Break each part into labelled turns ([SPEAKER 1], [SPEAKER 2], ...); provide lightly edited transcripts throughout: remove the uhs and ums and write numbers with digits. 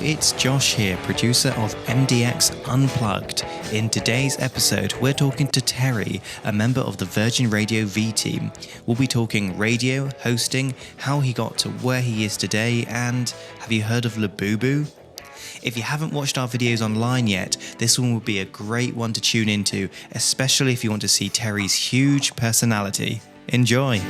[SPEAKER 1] it's Josh here, producer of MDX Unplugged. In today's episode, we're talking to Terri, a member of the Virgin Radio V team. We'll be talking radio, hosting, how he got to where he is today, and have you heard of Labubus? If you haven't watched our videos online yet, this one would be a great one to tune into, especially if you want to see Terri's huge personality. Enjoy!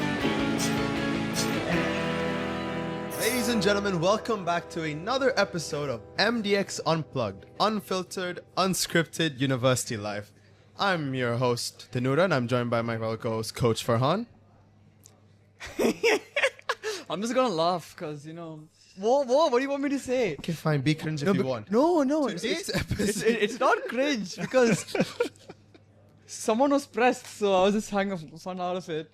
[SPEAKER 2] Ladies and gentlemen, welcome back to another episode of MDX Unplugged, unfiltered, unscripted university life. I'm your host, Tanura, and I'm joined by my fellow co-host, Coach Farhan.
[SPEAKER 3] I'm just gonna laugh because, what do you want me to say?
[SPEAKER 2] Okay, fine, be cringe if you want.
[SPEAKER 3] No.
[SPEAKER 2] Today's episode...
[SPEAKER 3] It's not cringe because someone was pressed, so I was just having fun out of it.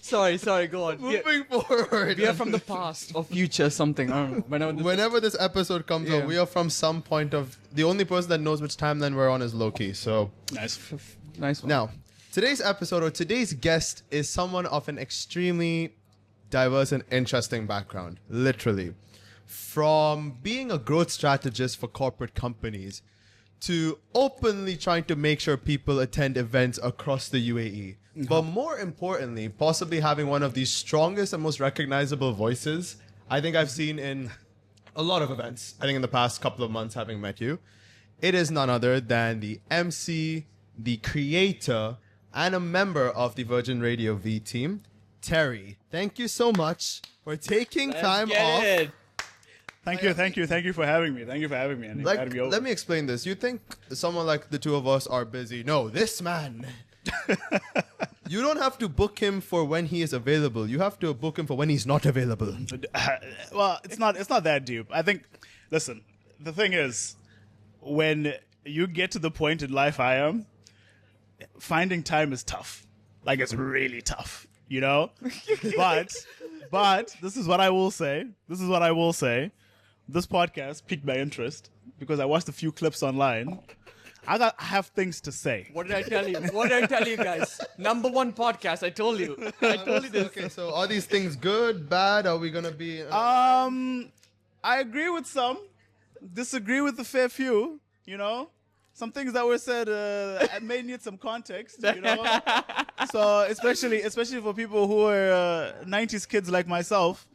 [SPEAKER 3] Sorry, go on.
[SPEAKER 2] Moving forward.
[SPEAKER 3] We are from the past or future, something. I don't know.
[SPEAKER 2] Whenever this episode comes
[SPEAKER 3] Yeah.
[SPEAKER 2] on, we are from some point of... The only person that knows which timeline we're on is Loki, so...
[SPEAKER 3] Nice one.
[SPEAKER 2] Now, today's episode or today's guest is someone of an extremely diverse and interesting background, literally. From being a growth strategist for corporate companies to openly trying to make sure people attend events across the UAE. But more importantly, possibly having one of the strongest and most recognizable voices I think I've seen in a lot of events, I think in the past couple of months having met you. It is none other than the MC, the creator, and a member of the Virgin Radio V team, Terri. Thank you so much for taking time off.
[SPEAKER 4] Thank you for having me. And
[SPEAKER 2] Like, let me explain this. You think someone like the two of us are busy. No, this man. You don't have to book him for when he is available. You have to book him for when he's not available.
[SPEAKER 4] Well, it's not that deep. I think, listen, the thing is, when you get to the point in life I am, finding time is tough. Like, it's really tough, But this is what I will say. This podcast piqued my interest because I watched a few clips online. I have things to say.
[SPEAKER 3] What did I tell you? Guys? Number one podcast. I told you this.
[SPEAKER 2] Okay, so are these things good, bad? Are we gonna be?
[SPEAKER 4] I agree with some, disagree with a fair few. Some things that were said may need some context. So especially for people who are 90s kids like myself,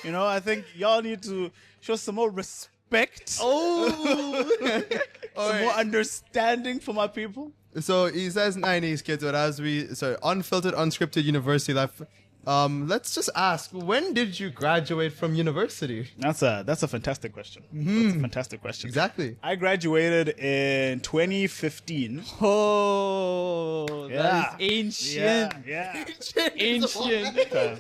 [SPEAKER 4] I think y'all need to show some more respect. Some more understanding for my people.
[SPEAKER 2] So he says 90s kids, but unfiltered, unscripted university life. Let's just ask, when did you graduate from university?
[SPEAKER 4] That's a fantastic question. That's a fantastic question.
[SPEAKER 2] Exactly.
[SPEAKER 4] I graduated in 2015.
[SPEAKER 3] Oh, that is ancient.
[SPEAKER 4] Yeah.
[SPEAKER 3] Ancient.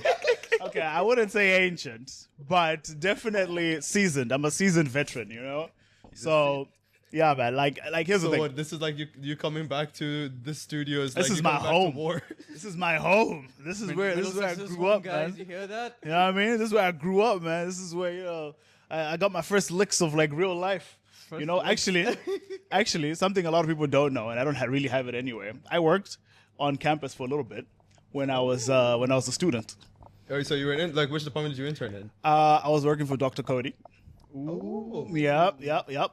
[SPEAKER 4] Okay, I wouldn't say ancient, but definitely seasoned. I'm a seasoned veteran, So, yeah, man. Like here's the thing.
[SPEAKER 2] What, this is like you coming back to the studios.
[SPEAKER 4] This
[SPEAKER 2] like
[SPEAKER 4] is my home.
[SPEAKER 2] War.
[SPEAKER 4] This is my home. This is where I grew up,
[SPEAKER 3] guys,
[SPEAKER 4] man.
[SPEAKER 3] You hear that?
[SPEAKER 4] You know what I mean? This is where I grew up, man. This is where I got my first licks of like real life. Actually, something a lot of people don't know, and I don't really have it anyway. I worked on campus for a little bit when I was a student.
[SPEAKER 2] Oh, so you were in which department did you intern in?
[SPEAKER 4] I was working for Dr. Cody.
[SPEAKER 2] Ooh.
[SPEAKER 4] Yep.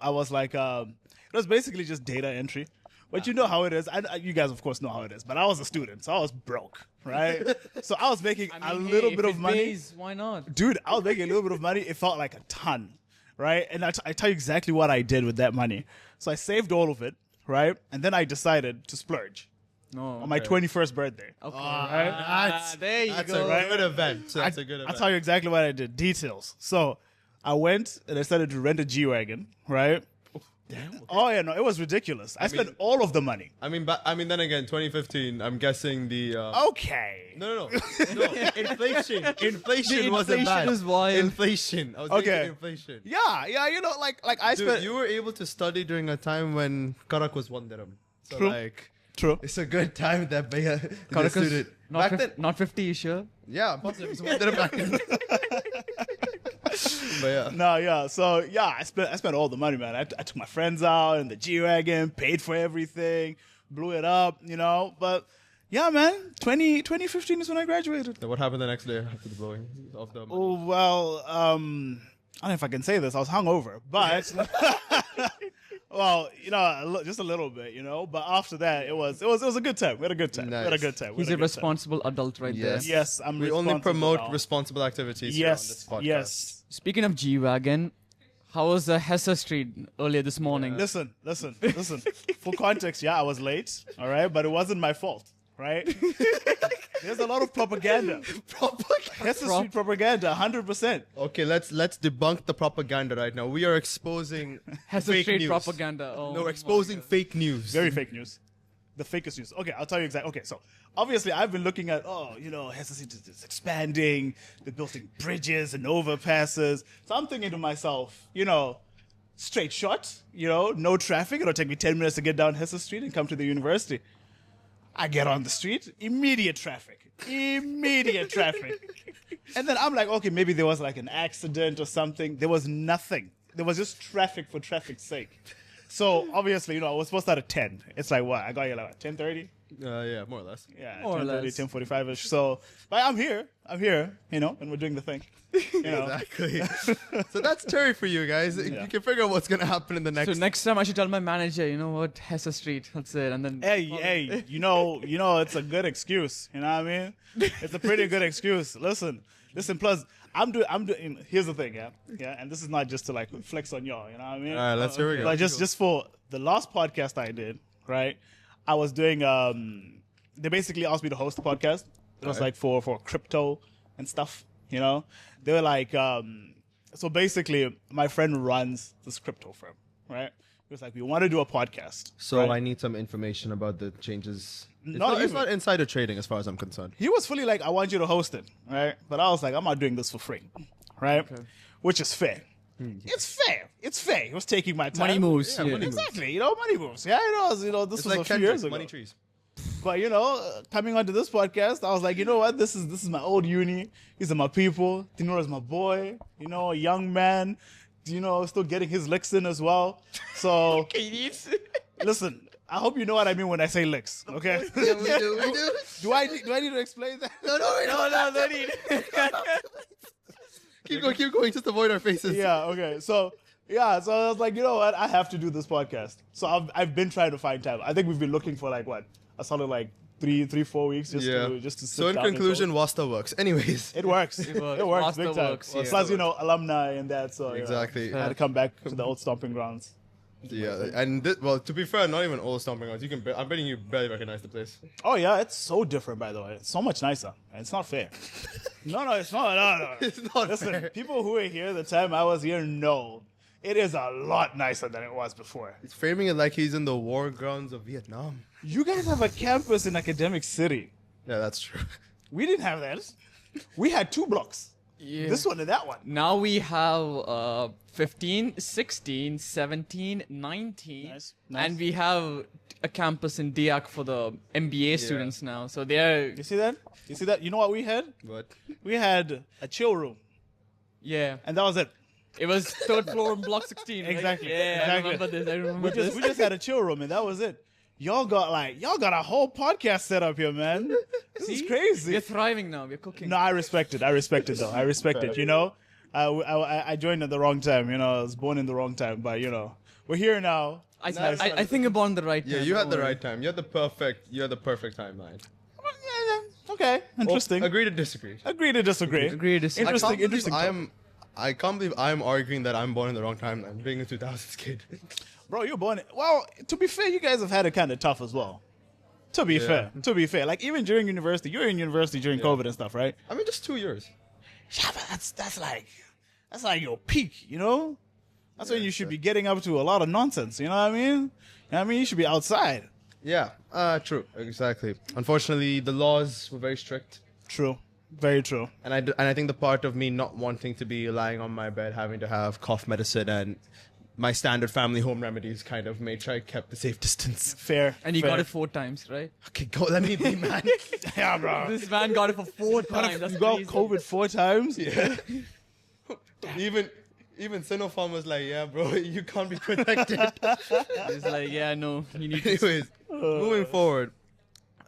[SPEAKER 4] I was like, it was basically just data entry. But you know how it is. You guys, of course, know how it is. But I was a student, so I was broke, right? So I was making a little bit of money.
[SPEAKER 3] Pays, why not?
[SPEAKER 4] Dude, I was making a little bit of money. It felt like a ton, right? And I tell you exactly what I did with that money. So I saved all of it, right? And then I decided to splurge on my 21st birthday.
[SPEAKER 3] Okay.
[SPEAKER 4] Right?
[SPEAKER 3] There you
[SPEAKER 2] That's
[SPEAKER 3] go.
[SPEAKER 2] a good event. That's a good event.
[SPEAKER 4] I'll tell you exactly what I did. Details. So I went and I started to rent a G-Wagon, right?
[SPEAKER 2] Damn.
[SPEAKER 4] Oh, yeah, no, it was ridiculous. I spent all of the money.
[SPEAKER 2] Then again, 2015, I'm guessing the...
[SPEAKER 4] Okay.
[SPEAKER 2] No. Inflation. Inflation wasn't bad.
[SPEAKER 3] is wild.
[SPEAKER 2] Inflation. I was thinking
[SPEAKER 4] Okay.
[SPEAKER 2] inflation.
[SPEAKER 4] Yeah, like I
[SPEAKER 2] Dude,
[SPEAKER 4] spent...
[SPEAKER 2] you were able to study during a time when Karak was 1 dirham. So
[SPEAKER 4] True. True.
[SPEAKER 2] it's a good time that
[SPEAKER 3] Karak
[SPEAKER 2] student.
[SPEAKER 3] Not,
[SPEAKER 2] Back then,
[SPEAKER 3] not 50, you sure?
[SPEAKER 2] yeah, I'm positive it was 1 dirham back then. But yeah.
[SPEAKER 4] No, yeah. So, yeah, I spent all the money, man. I took my friends out in the G-Wagon, paid for everything, blew it up, But, yeah, man, 2015 is when I graduated.
[SPEAKER 2] Then what happened the next day after the blowing of the money?
[SPEAKER 4] Oh, well, don't know if I can say this. I was hungover, but well, just a little bit, But after that, it was a good time. We had a good time.
[SPEAKER 2] Nice.
[SPEAKER 4] We had a good time.
[SPEAKER 3] He's a responsible adult right there.
[SPEAKER 4] Yes, I'm.
[SPEAKER 2] We only
[SPEAKER 4] responsible
[SPEAKER 2] promote
[SPEAKER 4] now.
[SPEAKER 2] responsible activities here on this
[SPEAKER 4] Yes,
[SPEAKER 2] podcast.
[SPEAKER 4] yes.
[SPEAKER 3] Speaking of G-Wagon, how was the Hesse Street earlier this morning?
[SPEAKER 4] Listen. For context, I was late, all right? But it wasn't my fault, right? There's a lot of propaganda. Hesse Street propaganda, 100%.
[SPEAKER 2] Okay, let's debunk the propaganda right now. We are exposing
[SPEAKER 3] Hesse
[SPEAKER 2] fake
[SPEAKER 3] Street
[SPEAKER 2] news.
[SPEAKER 3] propaganda. Oh,
[SPEAKER 2] No, exposing fake news.
[SPEAKER 4] Very fake news. The fakest news. Okay, I'll tell you exactly. Okay, so obviously I've been looking at, Hesse Street is expanding. They're building bridges and overpasses. So I'm thinking to myself, straight shot, no traffic. It'll take me 10 minutes to get down Hesse Street and come to the university. I get on the street, immediate traffic. And then I'm like, okay, maybe there was like an accident or something. There was nothing. There was just traffic for traffic's sake. So obviously, I was supposed to start at 10. It's like what? I got here like 10:30?
[SPEAKER 2] Yeah, more or less.
[SPEAKER 4] Yeah,
[SPEAKER 3] More or
[SPEAKER 4] 10:30,
[SPEAKER 3] less.
[SPEAKER 4] 10:45ish. So, but I'm here, and we're doing the thing.
[SPEAKER 2] Exactly. So that's Terry for you guys.
[SPEAKER 4] Yeah.
[SPEAKER 2] You can figure out what's gonna happen in the next.
[SPEAKER 3] So next time I should tell my manager, Hesse Street. That's it. And then
[SPEAKER 4] Hey, it's a good excuse. You know what I mean? It's a pretty good excuse. Listen. Plus, I'm doing. Here's the thing, yeah, and this is not just to like flex on y'all. You know what I mean?
[SPEAKER 2] All right, let's hear it.
[SPEAKER 4] But just for the last podcast I did, right? I was doing. They basically asked me to host the podcast. It was like for crypto and stuff. They were like, so basically, my friend runs this crypto firm, right? He was like, we want to do a podcast.
[SPEAKER 2] So
[SPEAKER 4] right?
[SPEAKER 2] I need some information about the changes. It's
[SPEAKER 4] Not
[SPEAKER 2] not, it's
[SPEAKER 4] even.
[SPEAKER 2] not insider trading as far as I'm concerned.
[SPEAKER 4] He was fully like, I want you to host it, right? But I was like, I'm not doing this for free, right? Which is fair. It's fair. He was taking my time.
[SPEAKER 3] money moves.
[SPEAKER 2] Yeah,
[SPEAKER 3] Yeah,
[SPEAKER 2] money moves.
[SPEAKER 4] Exactly, money moves. Yeah, this
[SPEAKER 2] It's
[SPEAKER 4] was
[SPEAKER 2] like
[SPEAKER 4] a few
[SPEAKER 2] Kendrick,
[SPEAKER 4] years ago.
[SPEAKER 2] money trees.
[SPEAKER 4] But coming onto this podcast, I was like, you know what? This is my old uni. These are my people. Tinora's my boy. A young man. Still getting his licks in as well. So listen, I hope you know what I mean when I say licks. Okay?
[SPEAKER 2] Yeah, we do.
[SPEAKER 4] do I need to explain that?
[SPEAKER 3] No need.
[SPEAKER 2] Keep going. Just avoid our faces.
[SPEAKER 4] Yeah, okay. So I was like, you know what? I have to do this podcast. So I've been trying to find time. I think we've been looking for like what? A solid like 3-4 weeks just to sit
[SPEAKER 2] So in
[SPEAKER 4] down and
[SPEAKER 2] conclusion,
[SPEAKER 4] talk.
[SPEAKER 2] Wasta works. Anyways.
[SPEAKER 4] It works. It works
[SPEAKER 3] Wasta
[SPEAKER 4] big time.
[SPEAKER 3] works, yeah.
[SPEAKER 4] Plus, alumni and that. So
[SPEAKER 2] Exactly.
[SPEAKER 4] I had to come back to the old stomping grounds.
[SPEAKER 2] Yeah, and to be fair, not even old stomping grounds. I'm betting you barely recognize the place.
[SPEAKER 4] Oh yeah, it's so different by the way. It's so much nicer. And it's not fair. No, it's not. No.
[SPEAKER 2] It's not
[SPEAKER 4] Listen,
[SPEAKER 2] fair.
[SPEAKER 4] people who were here the time I was here know it is a lot nicer than it was before.
[SPEAKER 2] He's framing it like he's in the war grounds of Vietnam.
[SPEAKER 4] You guys have a campus in Academic City.
[SPEAKER 2] Yeah, that's true.
[SPEAKER 4] We didn't have that. We had 2 blocks.
[SPEAKER 3] Yeah.
[SPEAKER 4] This one and that one.
[SPEAKER 3] Now we have 15, 16, 17, 19.
[SPEAKER 4] Nice.
[SPEAKER 3] And we have a campus in Diak for the MBA students now. So they're,
[SPEAKER 4] You see that? You know what we had?
[SPEAKER 2] But
[SPEAKER 4] We had a chill room.
[SPEAKER 3] yeah.
[SPEAKER 4] And that was it.
[SPEAKER 3] It was 3rd floor in block 16. Right?
[SPEAKER 4] Exactly,
[SPEAKER 3] Yeah,
[SPEAKER 4] exactly.
[SPEAKER 3] I remember
[SPEAKER 4] We
[SPEAKER 3] this.
[SPEAKER 4] just had a chill room and that was it. Y'all got a whole podcast set up here, man. This is crazy.
[SPEAKER 3] We're thriving now. We're cooking.
[SPEAKER 4] No, I respect it though. I respect it. I joined at the wrong time. I was born in the wrong time, but we're here now.
[SPEAKER 3] I think I'm on the right
[SPEAKER 2] yeah,
[SPEAKER 3] time,
[SPEAKER 2] you had
[SPEAKER 3] don't
[SPEAKER 2] the
[SPEAKER 3] worry.
[SPEAKER 2] right time. You had the perfect timeline.
[SPEAKER 4] Yeah. Okay, interesting.
[SPEAKER 2] Agree to disagree.
[SPEAKER 4] Agree to disagree.
[SPEAKER 3] Agree to disagree.
[SPEAKER 4] Interesting.
[SPEAKER 2] I can't believe I'm arguing that I'm born in the wrong timeline, being a 2000s kid.
[SPEAKER 4] Bro, you're born. Well, to be fair, you guys have had it kind of tough as well. To be fair, like even during university, you were in university during COVID and stuff, right?
[SPEAKER 2] I mean, just 2 years.
[SPEAKER 4] Yeah, but that's like your peak, That's when you should be getting up to a lot of nonsense. You know what I mean? You should be outside.
[SPEAKER 2] Yeah, true, exactly. Unfortunately, the laws were very strict,
[SPEAKER 4] True. Very true.
[SPEAKER 2] and I think the part of me not wanting to be lying on my bed, having to have cough medicine and my standard family home remedies kind of made sure I kept the safe distance.
[SPEAKER 4] Fair.
[SPEAKER 3] And you
[SPEAKER 4] fair.
[SPEAKER 3] got it 4 times, right?
[SPEAKER 2] Okay, go. Let me be, man.
[SPEAKER 4] Yeah, bro.
[SPEAKER 3] This man got it for 4 times. That's
[SPEAKER 4] You got
[SPEAKER 3] crazy.
[SPEAKER 4] COVID 4 times?
[SPEAKER 2] Yeah. Even Sinopharm was like, yeah, bro, you can't be protected.
[SPEAKER 3] It's like, yeah, no, you need to.
[SPEAKER 2] Anyways, moving forward.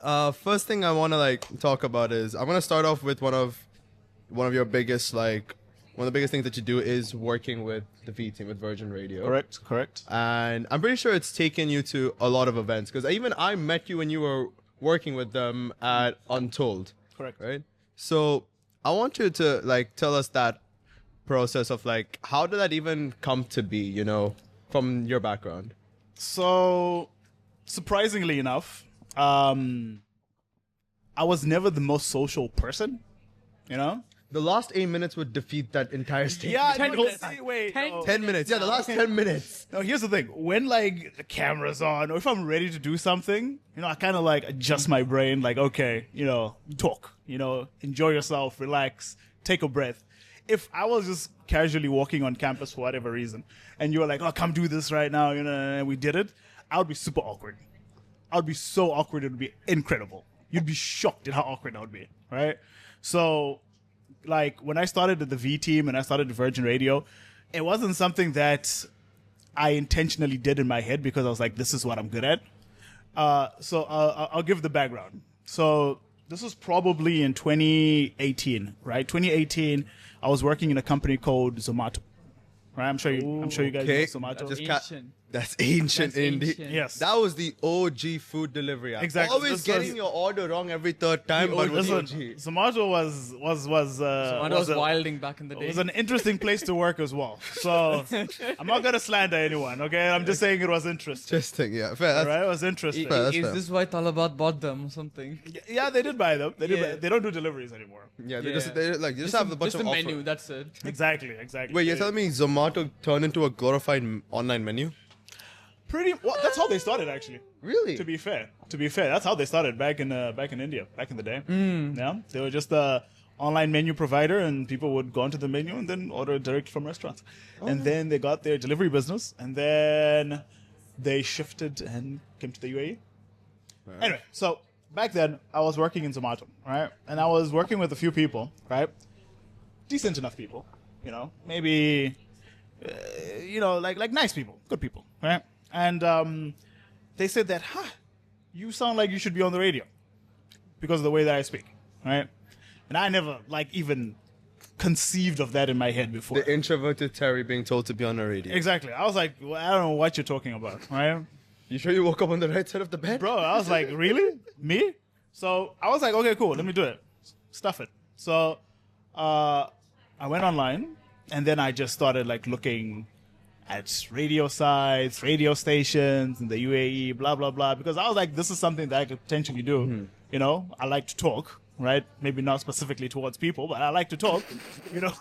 [SPEAKER 2] First thing I want to talk about is I'm gonna start off with one of your biggest one of the biggest things that you do is working with the V team, with Virgin Radio.
[SPEAKER 4] Correct.
[SPEAKER 2] And I'm pretty sure it's taken you to a lot of events, because even I met you when you were working with them at Untold.
[SPEAKER 4] Correct.
[SPEAKER 2] Right? So I want you to like tell us that process of like, how did that even come to be, you know, from your background?
[SPEAKER 4] So, surprisingly enough, I was never the most social person, you know?
[SPEAKER 2] The last 8 minutes would defeat that entire statement.
[SPEAKER 4] Yeah,
[SPEAKER 3] 10
[SPEAKER 4] no,
[SPEAKER 3] minutes.
[SPEAKER 4] wait.
[SPEAKER 2] 10 minutes. Yeah, the last 10 minutes.
[SPEAKER 4] No, here's the thing. When like the camera's on, or if I'm ready to do something, you know, I kind of like adjust my brain. Like, okay, you know, talk. You know, enjoy yourself, relax, take a breath. If I was just casually walking on campus for whatever reason, and you were like, "Oh, come do this right now," you know, and we did it, I would be super awkward. I would be so awkward. It would be incredible. You'd be shocked at how awkward I would be, right? So, like when I started at the V team and I started at Virgin Radio, it wasn't something that I intentionally did in my head because I was like, this is what I'm good at. So I'll give the background. So this was probably in 2018, right? 2018, I was working in a company called Zomato. Right? I'm sure you guys know Zomato.
[SPEAKER 2] That's ancient
[SPEAKER 3] That's
[SPEAKER 2] indeed.
[SPEAKER 3] ancient.
[SPEAKER 4] Yes.
[SPEAKER 2] That was the OG food delivery app.
[SPEAKER 4] Exactly.
[SPEAKER 2] Always
[SPEAKER 4] This
[SPEAKER 2] getting
[SPEAKER 4] was-
[SPEAKER 2] your order wrong every third time, but with
[SPEAKER 4] Listen,
[SPEAKER 2] OG.
[SPEAKER 4] Zomato was
[SPEAKER 3] was
[SPEAKER 4] a-
[SPEAKER 3] wilding back in the
[SPEAKER 4] It
[SPEAKER 3] day.
[SPEAKER 4] was an interesting place to work as well. So I'm not gonna slander anyone, okay? I'm just saying it was interesting.
[SPEAKER 2] Interesting, yeah. Fair. That's,
[SPEAKER 4] Right? It was interesting.
[SPEAKER 2] Fair, that's
[SPEAKER 3] Is
[SPEAKER 2] fair.
[SPEAKER 3] this why Talabat bought them or something?
[SPEAKER 4] Yeah, they did buy them. They did.
[SPEAKER 3] Yeah.
[SPEAKER 4] They don't do deliveries anymore.
[SPEAKER 2] Yeah, they
[SPEAKER 3] Yeah.
[SPEAKER 2] just have a bunch
[SPEAKER 3] just
[SPEAKER 2] of
[SPEAKER 3] a
[SPEAKER 2] offers.
[SPEAKER 3] menu, that's it.
[SPEAKER 4] Exactly.
[SPEAKER 2] Wait, you're telling me Zomato turned into a glorified online menu?
[SPEAKER 4] Pretty. Well, that's how they started, actually.
[SPEAKER 2] Really?
[SPEAKER 4] To be fair, that's how they started back in India, back in the day. Yeah, they were just a online menu provider, and people would go onto the menu and then order direct from restaurants. And then they got their delivery business, and then they shifted and came to the UAE. Anyway, so back then I was working in Zomato, right? And I was working with a few people, right? Decent enough people, you know, maybe, you know, like nice people, good people, right? And they said that, you sound like you should be on the radio because of the way that I speak, right? And I never even conceived of that in my head before.
[SPEAKER 2] The introverted Terry being told to be on the radio.
[SPEAKER 4] Exactly. I was like, well, I don't know what you're talking about, right?
[SPEAKER 2] You sure you woke up on the right side of the bed?
[SPEAKER 4] Bro, I was like, really? Me? So I was like, okay, cool, let me do it. Stuff it. So I went online, and then I just started looking at radio sites, radio stations in the UAE, blah, blah, blah, because I was like, this is something that I could potentially do. You know, I like to talk, right? Maybe not specifically towards people, but I like to talk, you know.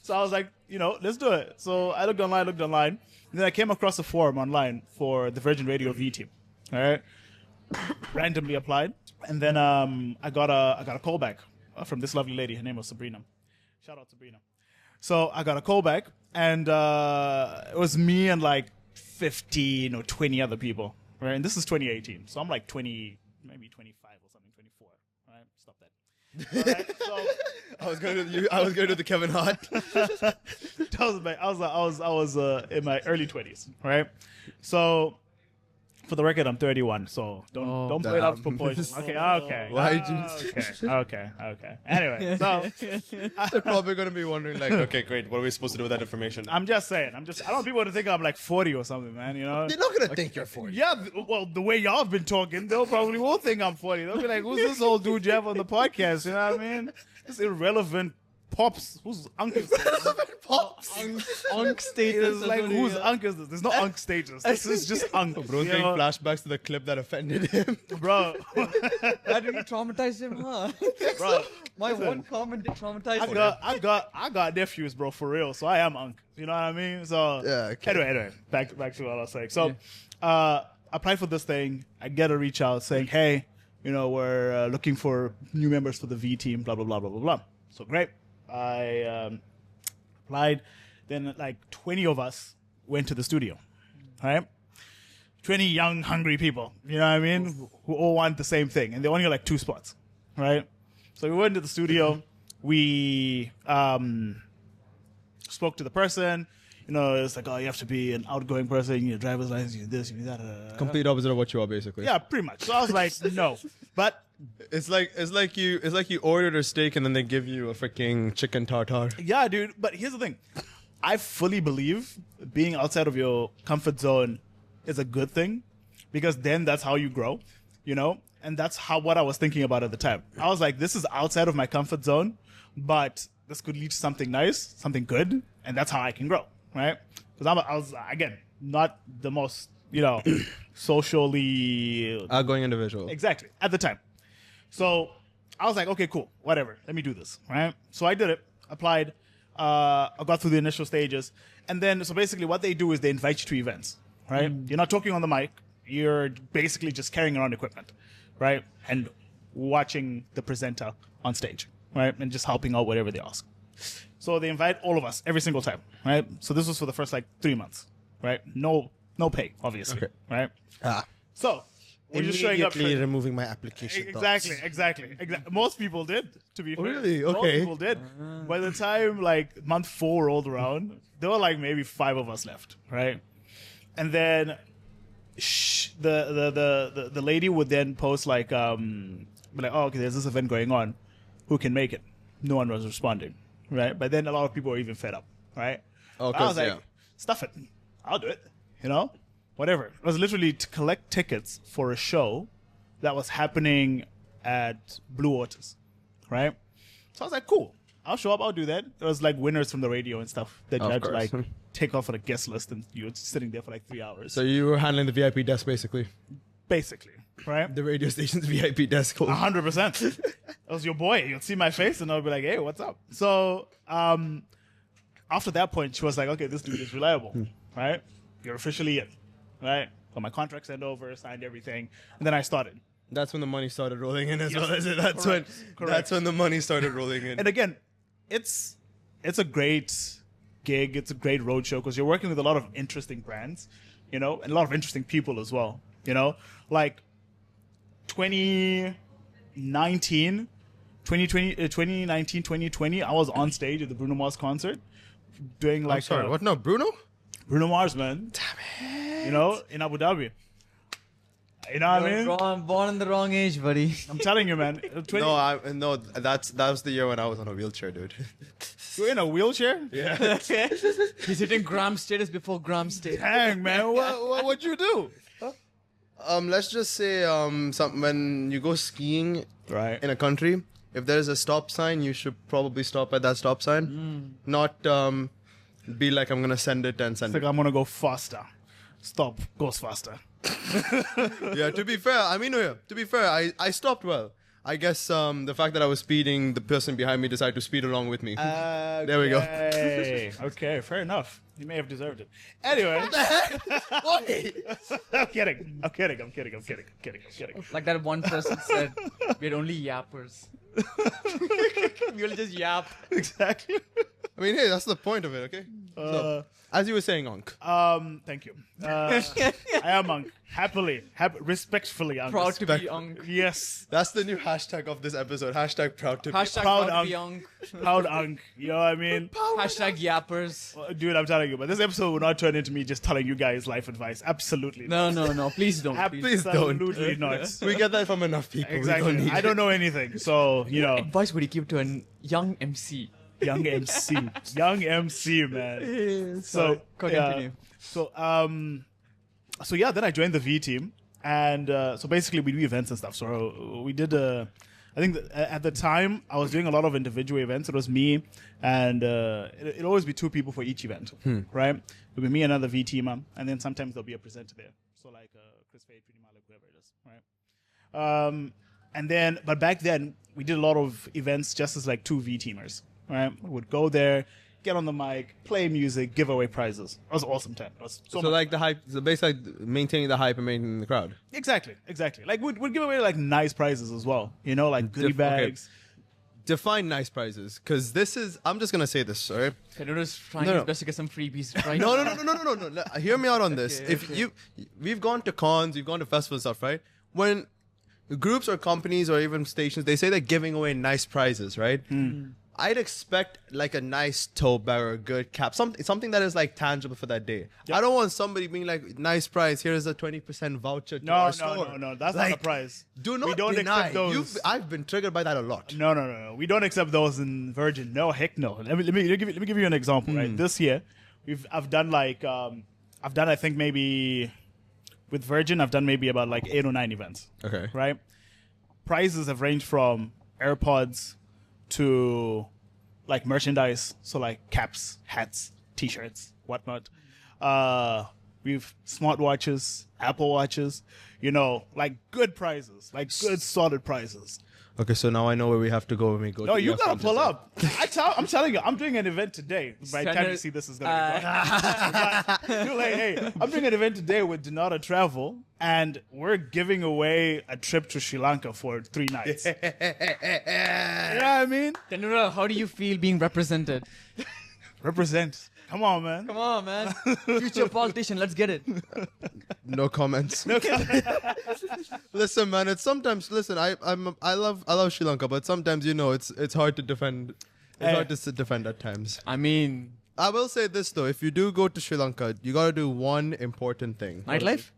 [SPEAKER 4] So I was like, you know, let's do it. So I looked online, and then I came across a forum online for the Virgin Radio V team, all right? Randomly applied, and then I got a call back from this lovely lady. Her name was Sabrina. Shout out Sabrina. So I got a call back, and it was me and 15 or 20 other people, right? And this is 2018, so I'm 20, maybe 25 or something, 24, right? Stop that. All right, so
[SPEAKER 2] I was going to do the Kevin Hart.
[SPEAKER 4] I was in my early 20s, right? So, for the record, I'm 31, so don't play it up for proportion. Okay.
[SPEAKER 2] Why'd you-
[SPEAKER 4] Okay. Anyway, so
[SPEAKER 2] They're probably going to be wondering, okay, great, what are we supposed to do with that information?
[SPEAKER 4] I'm just saying. I don't want people to think I'm 40 or something, man. You know?
[SPEAKER 2] They're not going to think you're 40.
[SPEAKER 4] Yeah. Well, the way y'all have been talking, they'll probably will think I'm 40. They'll be like, "Who's this old dude you have on the podcast?" You know what I mean? This irrelevant pops. Who's uncle?
[SPEAKER 2] Pops.
[SPEAKER 3] Unk status.
[SPEAKER 4] It's whose uncle is this? There's no unk status. This is just uncle.
[SPEAKER 2] Bro's getting flashbacks to the clip that offended him.
[SPEAKER 4] Bro.
[SPEAKER 3] That really traumatized him, huh?
[SPEAKER 4] Bro.
[SPEAKER 3] My one comment did traumatize him.
[SPEAKER 4] I got nephews, bro, for real. So I am uncle. You know what I mean? So
[SPEAKER 2] Yeah, okay.
[SPEAKER 4] Anyway, back to what I was saying. So applied for this thing. I get a reach out saying, hey, you know, we're looking for new members for the V team, blah, blah, blah, blah, blah, blah. So great. I applied. Then 20 of us went to the studio, right? 20 young, hungry people, you know what I mean? Who all want the same thing. And they only got 2 spots, right? So we went to the studio. We spoke to the person. You know, it's like, oh, you have to be an outgoing person. You need a driver's license. You need this, you need that.
[SPEAKER 2] Complete opposite of what you are, basically.
[SPEAKER 4] Yeah, pretty much. So I was like, no. But
[SPEAKER 2] It's like you ordered a steak and then they give you a freaking chicken tartare.
[SPEAKER 4] Yeah, dude. But here's the thing. I fully believe being outside of your comfort zone is a good thing because then that's how you grow, you know? And that's what I was thinking about at the time. I was like, this is outside of my comfort zone, but this could lead to something nice, something good, and that's how I can grow, right? Because I was, again, not the most, socially...
[SPEAKER 2] Outgoing individual.
[SPEAKER 4] Exactly, at the time. So I was like, okay, cool, whatever. Let me do this, right? So I did it, applied, I got through the initial stages. And then, so basically what they do is they invite you to events, right? You're not talking on the mic. You're basically just carrying around equipment, right? And watching the presenter on stage, right? And just helping out whatever they ask. So they invite all of us every single time, right? So this was for the first 3 months, right? No pay, obviously,
[SPEAKER 2] Okay.
[SPEAKER 4] right? So we're just showing up.
[SPEAKER 2] Immediately removing my application.
[SPEAKER 4] Exactly. Most people did, to be fair.
[SPEAKER 2] Really?
[SPEAKER 4] Most
[SPEAKER 2] Okay.
[SPEAKER 4] people did. By the time month 4 rolled around, there were maybe 5 of us left, right? And then the lady would then post be like, oh, okay, there's this event going on. Who can make it? No one was responding, right? But then a lot of people were even fed up, right?
[SPEAKER 2] Oh,
[SPEAKER 4] I was like,
[SPEAKER 2] yeah.
[SPEAKER 4] stuff it. I'll do it, Whatever. It was literally to collect tickets for a show that was happening at Blue Waters, right? So I was like, cool. I'll show up. I'll do that. It was winners from the radio and stuff that you
[SPEAKER 2] Of
[SPEAKER 4] had
[SPEAKER 2] course.
[SPEAKER 4] to take off on a guest list, and you were sitting there for 3 hours.
[SPEAKER 2] So you were handling the VIP desk, basically.
[SPEAKER 4] Basically, right?
[SPEAKER 2] The radio station's VIP desk.
[SPEAKER 4] 100%. That was your boy. You'd see my face and I'll be like, hey, what's up? So after that point, she was like, okay, this dude is reliable, right? You're officially in, right? Got my contract sent over, signed everything, and then I started.
[SPEAKER 2] That's when the money started rolling in as
[SPEAKER 4] Yes.
[SPEAKER 2] well, is it? That's
[SPEAKER 4] Correct.
[SPEAKER 2] when the money started rolling in.
[SPEAKER 4] And again, it's a great gig. It's a great roadshow because you're working with a lot of interesting brands, and a lot of interesting people as well. 2019, 2020, I was on stage at the Bruno Mars concert doing
[SPEAKER 2] I'm sorry, what? No, Bruno?
[SPEAKER 4] Bruno Mars, man. Damn it. In Abu Dhabi. You know what I mean?
[SPEAKER 3] Wrong, born in the wrong age, buddy.
[SPEAKER 4] I'm telling you, man.
[SPEAKER 2] No, that was the year when I was on a wheelchair, dude.
[SPEAKER 4] You're in a wheelchair?
[SPEAKER 2] Yeah.
[SPEAKER 3] He's hitting gram status before gram status.
[SPEAKER 4] Dang, man. What'd you do?
[SPEAKER 2] Let's just say when you go skiing
[SPEAKER 4] Right.
[SPEAKER 2] in a country, if there's a stop sign, you should probably stop at that stop sign. Not be like, I'm gonna send it and send
[SPEAKER 4] It's
[SPEAKER 2] it.
[SPEAKER 4] I'm going to go faster. Stop. Goes faster.
[SPEAKER 2] Yeah, to be fair, I stopped well. I guess the fact that I was speeding, the person behind me decided to speed along with me. There we go.
[SPEAKER 4] Okay, fair enough. You may have deserved it. Anyway. I'm kidding.
[SPEAKER 3] Like that one person said, we're only yappers. We'll just yap.
[SPEAKER 4] Exactly.
[SPEAKER 2] I mean, hey, that's the point of it, okay? So, as you were saying, Ankh.
[SPEAKER 4] Thank you. I am Unk. Respectfully Unk.
[SPEAKER 3] Proud to be Unk.
[SPEAKER 4] Yes.
[SPEAKER 2] That's the new hashtag of this episode. Hashtag proud to be.
[SPEAKER 3] Hashtag
[SPEAKER 4] Proud
[SPEAKER 3] proud to be
[SPEAKER 4] Unk.
[SPEAKER 3] Unk.
[SPEAKER 4] Proud Unk. You know what I mean?
[SPEAKER 3] Hashtag yappers.
[SPEAKER 4] Dude, I'm telling you, but this episode will not turn into me just telling you guys life advice. Absolutely not.
[SPEAKER 3] No. Please don't.
[SPEAKER 2] Please don't.
[SPEAKER 4] Absolutely not.
[SPEAKER 2] We get that from enough people. We
[SPEAKER 4] Exactly.
[SPEAKER 2] don't need
[SPEAKER 4] I don't know anything. So,
[SPEAKER 3] Advice would you give to a young MC?
[SPEAKER 4] young MC. Young MC, man.
[SPEAKER 3] So, continue.
[SPEAKER 4] So yeah, then I joined the V team, and so basically we do events and stuff. So we did I think at the time I was doing a lot of individual events. It was me, and it'd always be 2 people for each event, right? It would be me and another V teamer, and then sometimes there'll be a presenter there. So like Chris Fade, Pretty Malik, whoever it is, right? And then, but back then we did a lot of events just as like 2 V teamers, right? We would go there, get on the mic, play music, give away prizes. It was an awesome time. It was so much
[SPEAKER 2] like
[SPEAKER 4] fun.
[SPEAKER 2] the hype, so basically maintaining the hype and maintaining the crowd.
[SPEAKER 4] Exactly. Like we'd give away like nice prizes as well, like goodie bags.
[SPEAKER 2] Define nice prizes, because this is, I'm just gonna say this, sorry.
[SPEAKER 3] Fedora's trying
[SPEAKER 2] No.
[SPEAKER 3] his best to get some freebies, right?
[SPEAKER 2] No. Hear me out on this.
[SPEAKER 3] Okay,
[SPEAKER 2] If
[SPEAKER 3] okay.
[SPEAKER 2] we've gone to cons, we've gone to festivals and stuff, right? When groups or companies or even stations, they say they're giving away nice prizes, right? I'd expect like a nice tote bag or a good cap, something that is like tangible for that day.
[SPEAKER 4] Yep.
[SPEAKER 2] I don't want somebody being like, nice price, here's a 20% voucher to our store.
[SPEAKER 4] No. That's
[SPEAKER 2] Like,
[SPEAKER 4] not a price.
[SPEAKER 2] Do not
[SPEAKER 4] We don't
[SPEAKER 2] deny.
[SPEAKER 4] accept those.
[SPEAKER 2] I've been triggered by that a lot.
[SPEAKER 4] No. We don't accept those in Virgin. No, heck no. Let me give you an example. Right, this year, I've done I think maybe with Virgin I've done maybe about like 8 or 9 events.
[SPEAKER 2] Okay.
[SPEAKER 4] Right, prices have ranged from AirPods to like merchandise, so like caps, hats, T-shirts, whatnot. We've smartwatches, Apple watches, like good prizes, like good solid prizes.
[SPEAKER 2] Okay, so now I know where we have to go when we go.
[SPEAKER 4] No,
[SPEAKER 2] to
[SPEAKER 4] you
[SPEAKER 2] your
[SPEAKER 4] gotta
[SPEAKER 2] friends.
[SPEAKER 4] pull up. I'm telling you, I'm doing an event today. By the time you see this is gonna be gone. You're like, hey, I'm doing an event today with Donata Travel, and we're giving away a trip to Sri Lanka for 3 nights. You know what I mean?
[SPEAKER 3] Tanura, how do you feel being represented?
[SPEAKER 4] Represent. Come on, man.
[SPEAKER 3] Come on, man. Future politician, let's get it.
[SPEAKER 2] No comments. Listen, man. It's sometimes. Listen, I love Sri Lanka, but sometimes it's hard to defend. It's hard to defend at times.
[SPEAKER 3] I mean,
[SPEAKER 2] I will say this though: if you do go to Sri Lanka, you gotta do one important thing.
[SPEAKER 3] nightlife?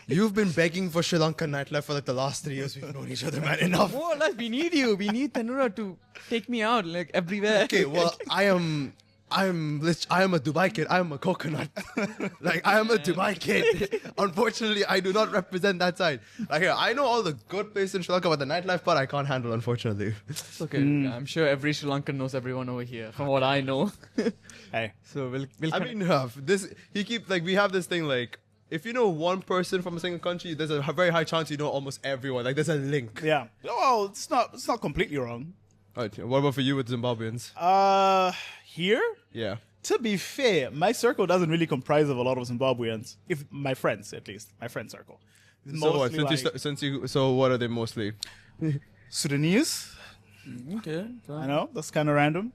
[SPEAKER 2] You've been begging for Sri Lanka nightlife for like the last 3 years we've known each other, man. Enough.
[SPEAKER 3] More or less, we need you. We need Tanura to take me out like everywhere.
[SPEAKER 2] Okay, well, I am a Dubai kid. I am a coconut. Like, I am a Dubai kid. Unfortunately, I do not represent that side. Like, I know all the good places in Sri Lanka, but the nightlife part I can't handle, unfortunately.
[SPEAKER 3] It's okay. I'm sure every Sri Lankan knows everyone over here, from what I know.
[SPEAKER 4] Hey,
[SPEAKER 3] So we'll
[SPEAKER 2] I mean, we have this thing like, if you know one person from a single country, there's a very high chance you know almost everyone. Like, there's a link.
[SPEAKER 4] yeah. Well, it's not completely wrong.
[SPEAKER 2] Right, what about for you with Zimbabweans?
[SPEAKER 4] Here,
[SPEAKER 2] Yeah.
[SPEAKER 4] to be fair, my circle doesn't really comprise of a lot of Zimbabweans. If my friends, at least, my friend circle. It's
[SPEAKER 2] So what?
[SPEAKER 4] mostly
[SPEAKER 2] So what are they mostly?
[SPEAKER 4] Sudanese.
[SPEAKER 3] Okay.
[SPEAKER 4] I know that's kind of random.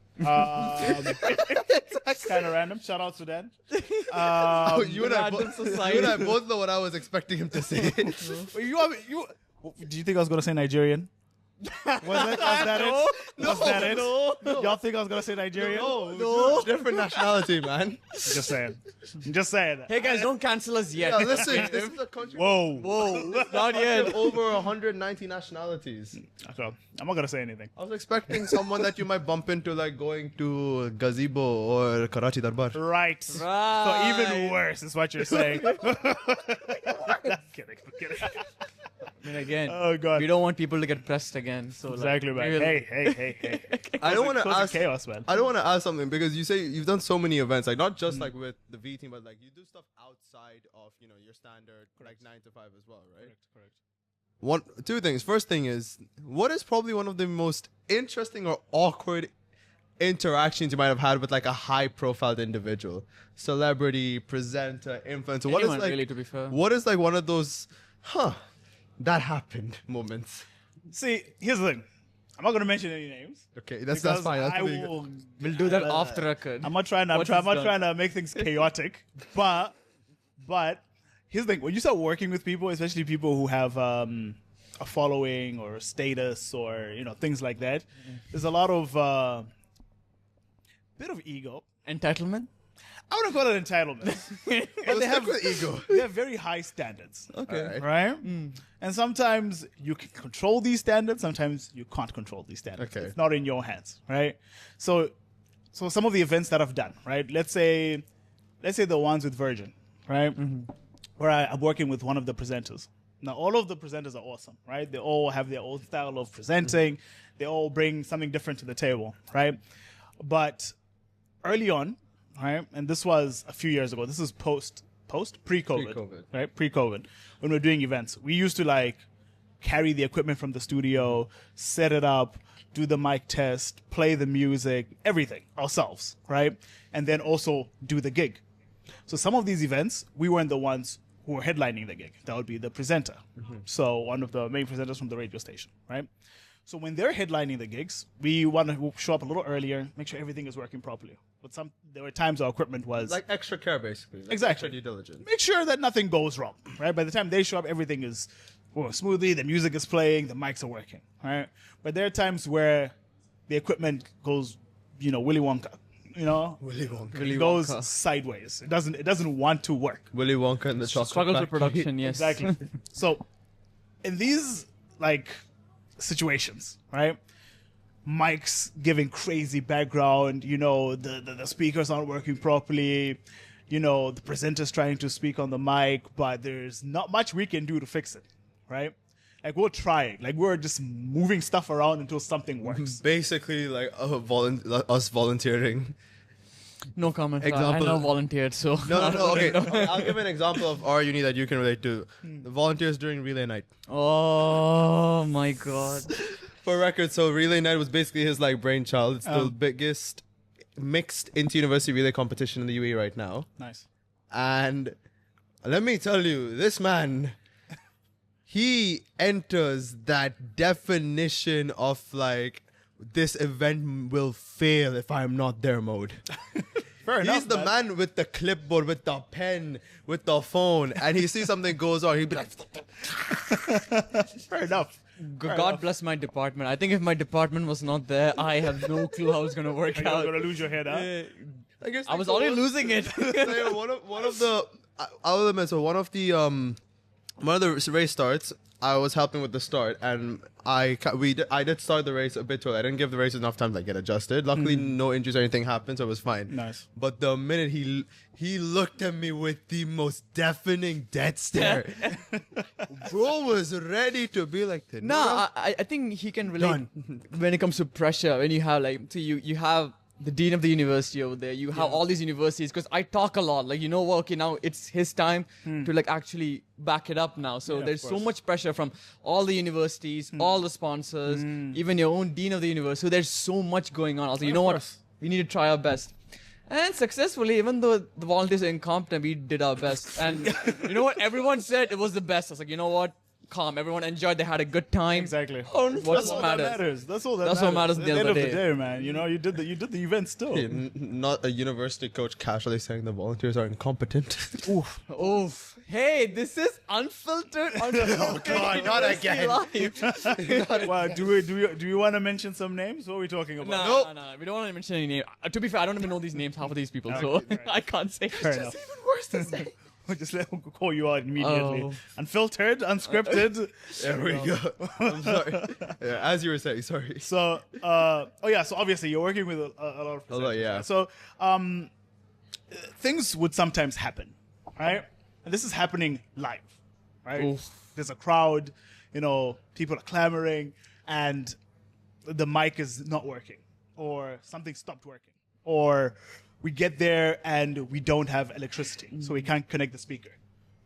[SPEAKER 4] It's kind of random. Shout out Sudan.
[SPEAKER 2] You and I both know what I was expecting him to say.
[SPEAKER 4] You do you think I was gonna say Nigerian? Was that it? Y'all think I was gonna say Nigerian?
[SPEAKER 2] No, different nationality, man.
[SPEAKER 4] Just saying.
[SPEAKER 3] Hey guys, don't cancel us yet.
[SPEAKER 2] Yeah, listen, this is a country
[SPEAKER 4] Whoa.
[SPEAKER 3] Not yet.
[SPEAKER 2] over 190 nationalities.
[SPEAKER 4] So, I'm not gonna say anything.
[SPEAKER 2] I was expecting someone that you might bump into, like going to Gazebo or Karachi Darbar.
[SPEAKER 4] Right. So even worse is what you're saying. I'm kidding.
[SPEAKER 3] I mean, again,
[SPEAKER 4] Oh, God.
[SPEAKER 3] we don't want people to get pressed again. So
[SPEAKER 4] Exactly,
[SPEAKER 3] like,
[SPEAKER 4] man.
[SPEAKER 3] maybe-
[SPEAKER 4] Hey.
[SPEAKER 2] I don't want to
[SPEAKER 4] Causing
[SPEAKER 2] ask.
[SPEAKER 4] chaos, man.
[SPEAKER 2] I don't want to ask something because you say you've done so many events, like not just like with the V team, but like you do stuff outside of your standard like 9 to 5 as well, right?
[SPEAKER 4] Correct.
[SPEAKER 2] Two things. First thing is, what is probably one of the most interesting or awkward interactions you might have had with like a high-profile individual, celebrity, presenter, influencer? What is
[SPEAKER 3] Anyone,
[SPEAKER 2] like
[SPEAKER 3] really, to be fair.
[SPEAKER 2] What is like one of those, that happened moments?
[SPEAKER 4] See, here's the thing. I'm not gonna mention any names.
[SPEAKER 2] Okay, that's
[SPEAKER 4] because
[SPEAKER 2] fine. That's
[SPEAKER 4] I
[SPEAKER 2] pretty good.
[SPEAKER 4] will.
[SPEAKER 3] We'll do that off the record.
[SPEAKER 4] I'm not trying
[SPEAKER 3] Once it's done.
[SPEAKER 4] to make things chaotic, but here's the thing: when you start working with people, especially people who have a following or status or things like that, there's a lot of bit of ego.
[SPEAKER 3] Entitlement?
[SPEAKER 4] I wouldn't call it entitlement, but they have
[SPEAKER 2] ego.
[SPEAKER 4] They have very high standards.
[SPEAKER 3] Okay.
[SPEAKER 2] Alright.
[SPEAKER 4] Right? And sometimes you can control these standards, sometimes you can't control these standards.
[SPEAKER 2] Okay.
[SPEAKER 4] It's not in your hands, right? So some of the events that I've done, right? Let's say the ones with Virgin, right? Where I'm working with one of the presenters. Now, all of the presenters are awesome, right? They all have their own style of presenting. They all bring something different to the table, right? But early on, right, and this was a few years ago. This is pre-COVID,
[SPEAKER 2] Pre-COVID.
[SPEAKER 4] right? Pre-COVID, when we were doing events, we used to like carry the equipment from the studio, set it up, do the mic test, play the music, everything ourselves, right? And then also do the gig. So some of these events, we weren't the ones who were headlining the gig. That would be the presenter. So one of the main presenters from the radio station, right? So when they're headlining the gigs, we want to show up a little earlier, make sure everything is working properly. But there were times our equipment was
[SPEAKER 2] Like extra care, basically. Like
[SPEAKER 4] Exactly.
[SPEAKER 2] Extra due diligence.
[SPEAKER 4] make sure that nothing goes wrong, right? By the time they show up, everything is smoothly, the music is playing, the mics are working, right? But there are times where the equipment goes, Willy Wonka.
[SPEAKER 2] Willy Wonka.
[SPEAKER 3] Willy
[SPEAKER 4] It goes
[SPEAKER 3] Wonka.
[SPEAKER 4] sideways. It doesn't want to work.
[SPEAKER 2] Willy Wonka and the chocolate
[SPEAKER 3] Struggles with
[SPEAKER 2] factory.
[SPEAKER 3] production, yes.
[SPEAKER 4] Exactly. So, in these situations, right? Mike's giving crazy background. The speakers aren't working properly. The presenter's trying to speak on the mic, but there's not much we can do to fix it, right? Like we're trying, we're just moving stuff around until something works.
[SPEAKER 2] Basically, us volunteering.
[SPEAKER 3] No comment. I
[SPEAKER 2] Example-
[SPEAKER 3] know volunteered, so.
[SPEAKER 2] No. Okay, I'll give an example of our uni that you can relate to. The volunteers during relay night.
[SPEAKER 3] Oh my god.
[SPEAKER 2] For record, so relay night was basically his brainchild. It's the biggest mixed inter-university relay competition in the UAE right now.
[SPEAKER 4] Nice.
[SPEAKER 2] And let me tell you, this man, he enters that definition of this event will fail if I'm not there mode.
[SPEAKER 4] Fair enough.
[SPEAKER 2] He's the man with the clipboard, with the pen, with the phone, and he sees something goes on, he'd be like,
[SPEAKER 4] Fair enough.
[SPEAKER 3] God bless my department. I think if my department was not there, I have no clue how it's gonna work
[SPEAKER 4] You're
[SPEAKER 3] out.
[SPEAKER 4] gonna lose your head, huh?
[SPEAKER 2] I guess
[SPEAKER 3] I was already losing it.
[SPEAKER 2] one of the I'll admit, so one of the race starts, I was helping with the start, and I did start the race a bit too early. I didn't give the race enough time to get adjusted. Luckily, no injuries or anything happened, so it was fine.
[SPEAKER 4] Nice.
[SPEAKER 2] But the minute he looked at me with the most deafening death stare, bro was ready to be like,
[SPEAKER 3] No, I think he can relate when it comes to pressure. When you have you have the dean of the university over there, you have all these universities. Because I talk a lot, okay, now it's his time to actually back it up now. So
[SPEAKER 4] Yeah,
[SPEAKER 3] there's
[SPEAKER 4] of
[SPEAKER 3] so
[SPEAKER 4] course.
[SPEAKER 3] much pressure from all the universities, all the sponsors, even your own dean of the university. So there's so much going on. I was like, you know what, we need to try our best. And successfully, even though the volunteers are incompetent, we did our best. And you know what? Everyone said it was the best. I was like, you know what? Calm. Everyone enjoyed. They had a good time.
[SPEAKER 4] Exactly.
[SPEAKER 3] What's
[SPEAKER 4] That's all
[SPEAKER 3] matters?
[SPEAKER 4] that matters. That's all that
[SPEAKER 3] That's
[SPEAKER 4] matters.
[SPEAKER 3] what matters at the end of the day.
[SPEAKER 4] man. You did the event still.
[SPEAKER 2] not a university coach casually saying the volunteers are incompetent.
[SPEAKER 3] Oof. Hey, this is unfiltered. Oh
[SPEAKER 2] God, not again.
[SPEAKER 4] Well, do we want to mention some names? What are we talking about?
[SPEAKER 3] No. We don't want to mention any name. To be fair, I don't even know these names, half of these people, so
[SPEAKER 4] Okay, fair
[SPEAKER 3] I can't say.
[SPEAKER 4] Fair enough.
[SPEAKER 3] Even worse to say.
[SPEAKER 4] We'll just let him call you out immediately.
[SPEAKER 3] Oh.
[SPEAKER 4] Unfiltered, unscripted.
[SPEAKER 2] There we go. I'm sorry. Yeah, as you were saying, sorry.
[SPEAKER 4] So, so obviously you're working with a lot of
[SPEAKER 2] lot, yeah.
[SPEAKER 4] presenters. So, things would sometimes happen, right? And this is happening live, right?
[SPEAKER 3] Oof.
[SPEAKER 4] There's a crowd, people are clamoring, and the mic is not working, or something stopped working, or we get there and we don't have electricity, so we can't connect the speaker,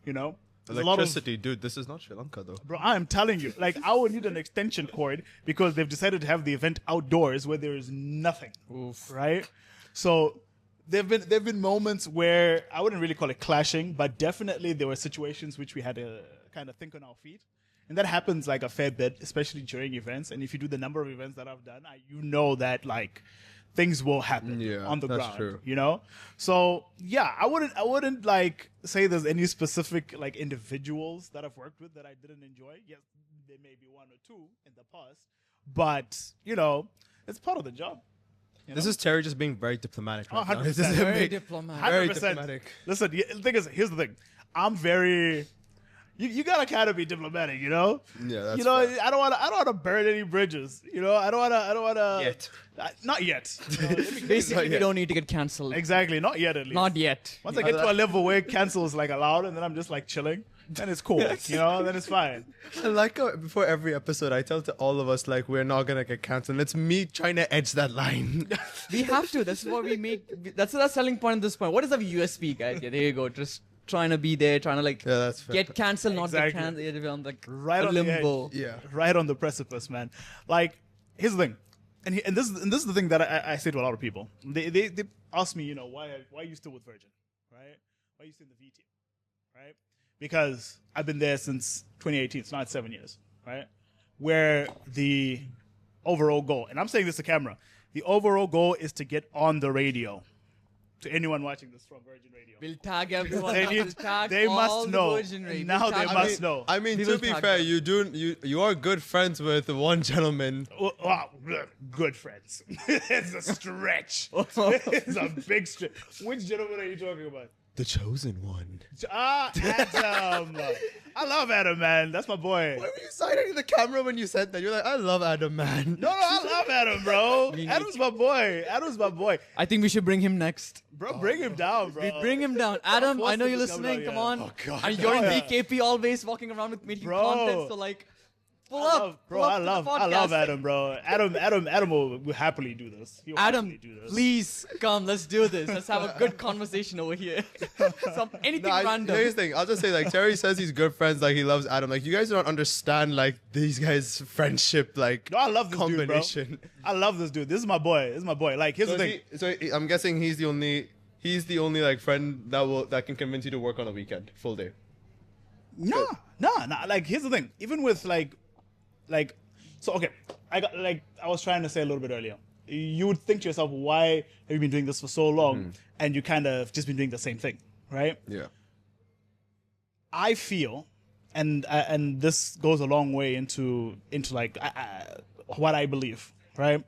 [SPEAKER 4] There's a lot of
[SPEAKER 2] Electricity, dude. This is not Sri Lanka, though.
[SPEAKER 4] Bro, I am telling you, I would need an extension cord because they've decided to have the event outdoors where there is nothing.
[SPEAKER 3] Oof.
[SPEAKER 4] Right? So there've been moments where I wouldn't really call it clashing, but definitely there were situations which we had to kind of think on our feet. And that happens a fair bit, especially during events. And if you do the number of events that I've done, that things will happen on the
[SPEAKER 2] that's
[SPEAKER 4] ground.
[SPEAKER 2] true.
[SPEAKER 4] So yeah, I wouldn't say there's any specific individuals that I've worked with that I didn't enjoy. Yes, there may be one or two in the past, but it's part of the job.
[SPEAKER 2] This is Terry just being very diplomatic. Right now.
[SPEAKER 4] 100%.
[SPEAKER 2] This is
[SPEAKER 3] Very
[SPEAKER 2] very
[SPEAKER 3] diplomatic.
[SPEAKER 2] Very
[SPEAKER 4] 100%.
[SPEAKER 2] diplomatic.
[SPEAKER 4] Listen, the thing is, here's the thing. I'm very. You gotta kind of be diplomatic,
[SPEAKER 2] Yeah, that's fair.
[SPEAKER 4] I don't want to burn any bridges. I don't want to.
[SPEAKER 2] Yet.
[SPEAKER 4] Not yet.
[SPEAKER 3] Basically,
[SPEAKER 2] Not
[SPEAKER 3] we
[SPEAKER 2] yet.
[SPEAKER 3] don't need to get cancelled.
[SPEAKER 4] Exactly, not yet at least.
[SPEAKER 3] Not yet.
[SPEAKER 4] Once I get to a level where cancel is allowed, and then I'm just chilling, then it's cool. Then it's fine.
[SPEAKER 2] I like how before every episode, I tell to all of us we're not gonna get cancelled. It's me trying to edge that line.
[SPEAKER 3] We have to. That's what we make. That's the selling point at this point. What is the USP, guys? Yeah, there you go. Just trying to be there, trying to
[SPEAKER 2] Yeah, that's fair.
[SPEAKER 3] get cancelled, not get
[SPEAKER 4] Exactly.
[SPEAKER 3] cancelled. On
[SPEAKER 4] Right
[SPEAKER 3] a
[SPEAKER 4] on the
[SPEAKER 3] limbo.
[SPEAKER 4] edge.
[SPEAKER 2] Yeah.
[SPEAKER 4] Right on the precipice, man. Here's the thing, and this is the thing that I say to a lot of people. They ask me, why are you still with Virgin, right? Why are you still in the V team, right? Because I've been there since 2018. It's not 7 years, right? Where the overall goal, and I'm saying this to camera, the overall goal is to get on the radio, to anyone watching this from Virgin Radio.
[SPEAKER 3] We'll tag everyone.
[SPEAKER 4] They
[SPEAKER 3] We'll
[SPEAKER 4] need-
[SPEAKER 3] tag
[SPEAKER 4] they
[SPEAKER 3] all
[SPEAKER 4] must
[SPEAKER 3] the
[SPEAKER 4] know.
[SPEAKER 3] Virgin Radio.
[SPEAKER 4] Now
[SPEAKER 3] We'll
[SPEAKER 4] they
[SPEAKER 3] tag
[SPEAKER 4] must
[SPEAKER 3] them.
[SPEAKER 4] know.
[SPEAKER 2] I mean,
[SPEAKER 3] We
[SPEAKER 2] to
[SPEAKER 3] will
[SPEAKER 2] be
[SPEAKER 3] tag
[SPEAKER 2] fair,
[SPEAKER 3] them.
[SPEAKER 2] you are good friends with one gentleman.
[SPEAKER 4] Oh, wow, good friends. It's a stretch. It's a big stretch. Which gentleman are you talking about?
[SPEAKER 2] The chosen one.
[SPEAKER 4] Adam. I love Adam, man. That's my boy.
[SPEAKER 2] Why were you siding the camera when you said that? You're like, I love Adam, man.
[SPEAKER 4] No, I love Adam, bro. Adam's my boy. Adam's my boy.
[SPEAKER 3] I think we should bring him next.
[SPEAKER 4] Bro, bring him down, bro.
[SPEAKER 3] We bring him down. Adam, I know you're
[SPEAKER 4] force him to come
[SPEAKER 3] listening.
[SPEAKER 4] down,
[SPEAKER 3] Come
[SPEAKER 4] yeah.
[SPEAKER 3] on.
[SPEAKER 2] Oh, God.
[SPEAKER 3] And you're in
[SPEAKER 4] Yeah.
[SPEAKER 3] BKP always walking around with making
[SPEAKER 4] Bro.
[SPEAKER 3] content. So like, pull up.
[SPEAKER 4] Bro,
[SPEAKER 3] pull up
[SPEAKER 4] I
[SPEAKER 3] to the
[SPEAKER 4] love
[SPEAKER 3] podcast.
[SPEAKER 4] Adam, bro. Adam will happily do this. He'll
[SPEAKER 3] Adam,
[SPEAKER 4] happily do this.
[SPEAKER 3] please come. Let's do this. Let's have a good conversation over here. Anything random.
[SPEAKER 2] Here's the thing. I'll just say, like, Terry says he's good friends, like he loves Adam. Like, you guys don't understand, like, these guys' friendship, like,
[SPEAKER 4] No, I love this
[SPEAKER 2] combination.
[SPEAKER 4] dude, bro. I love this dude. This is my boy. This is my boy. Like, here's the thing.
[SPEAKER 2] I'm guessing he's the only like friend that can convince you to work on a weekend, full day.
[SPEAKER 4] Nah. Like, here's the thing. Even with like, so okay. I was trying to say a little bit earlier. You would think to yourself, why have you been doing this for so long, and you kind of just been doing the same thing, right?
[SPEAKER 2] Yeah.
[SPEAKER 4] I feel, and this goes a long way into like what I believe, right?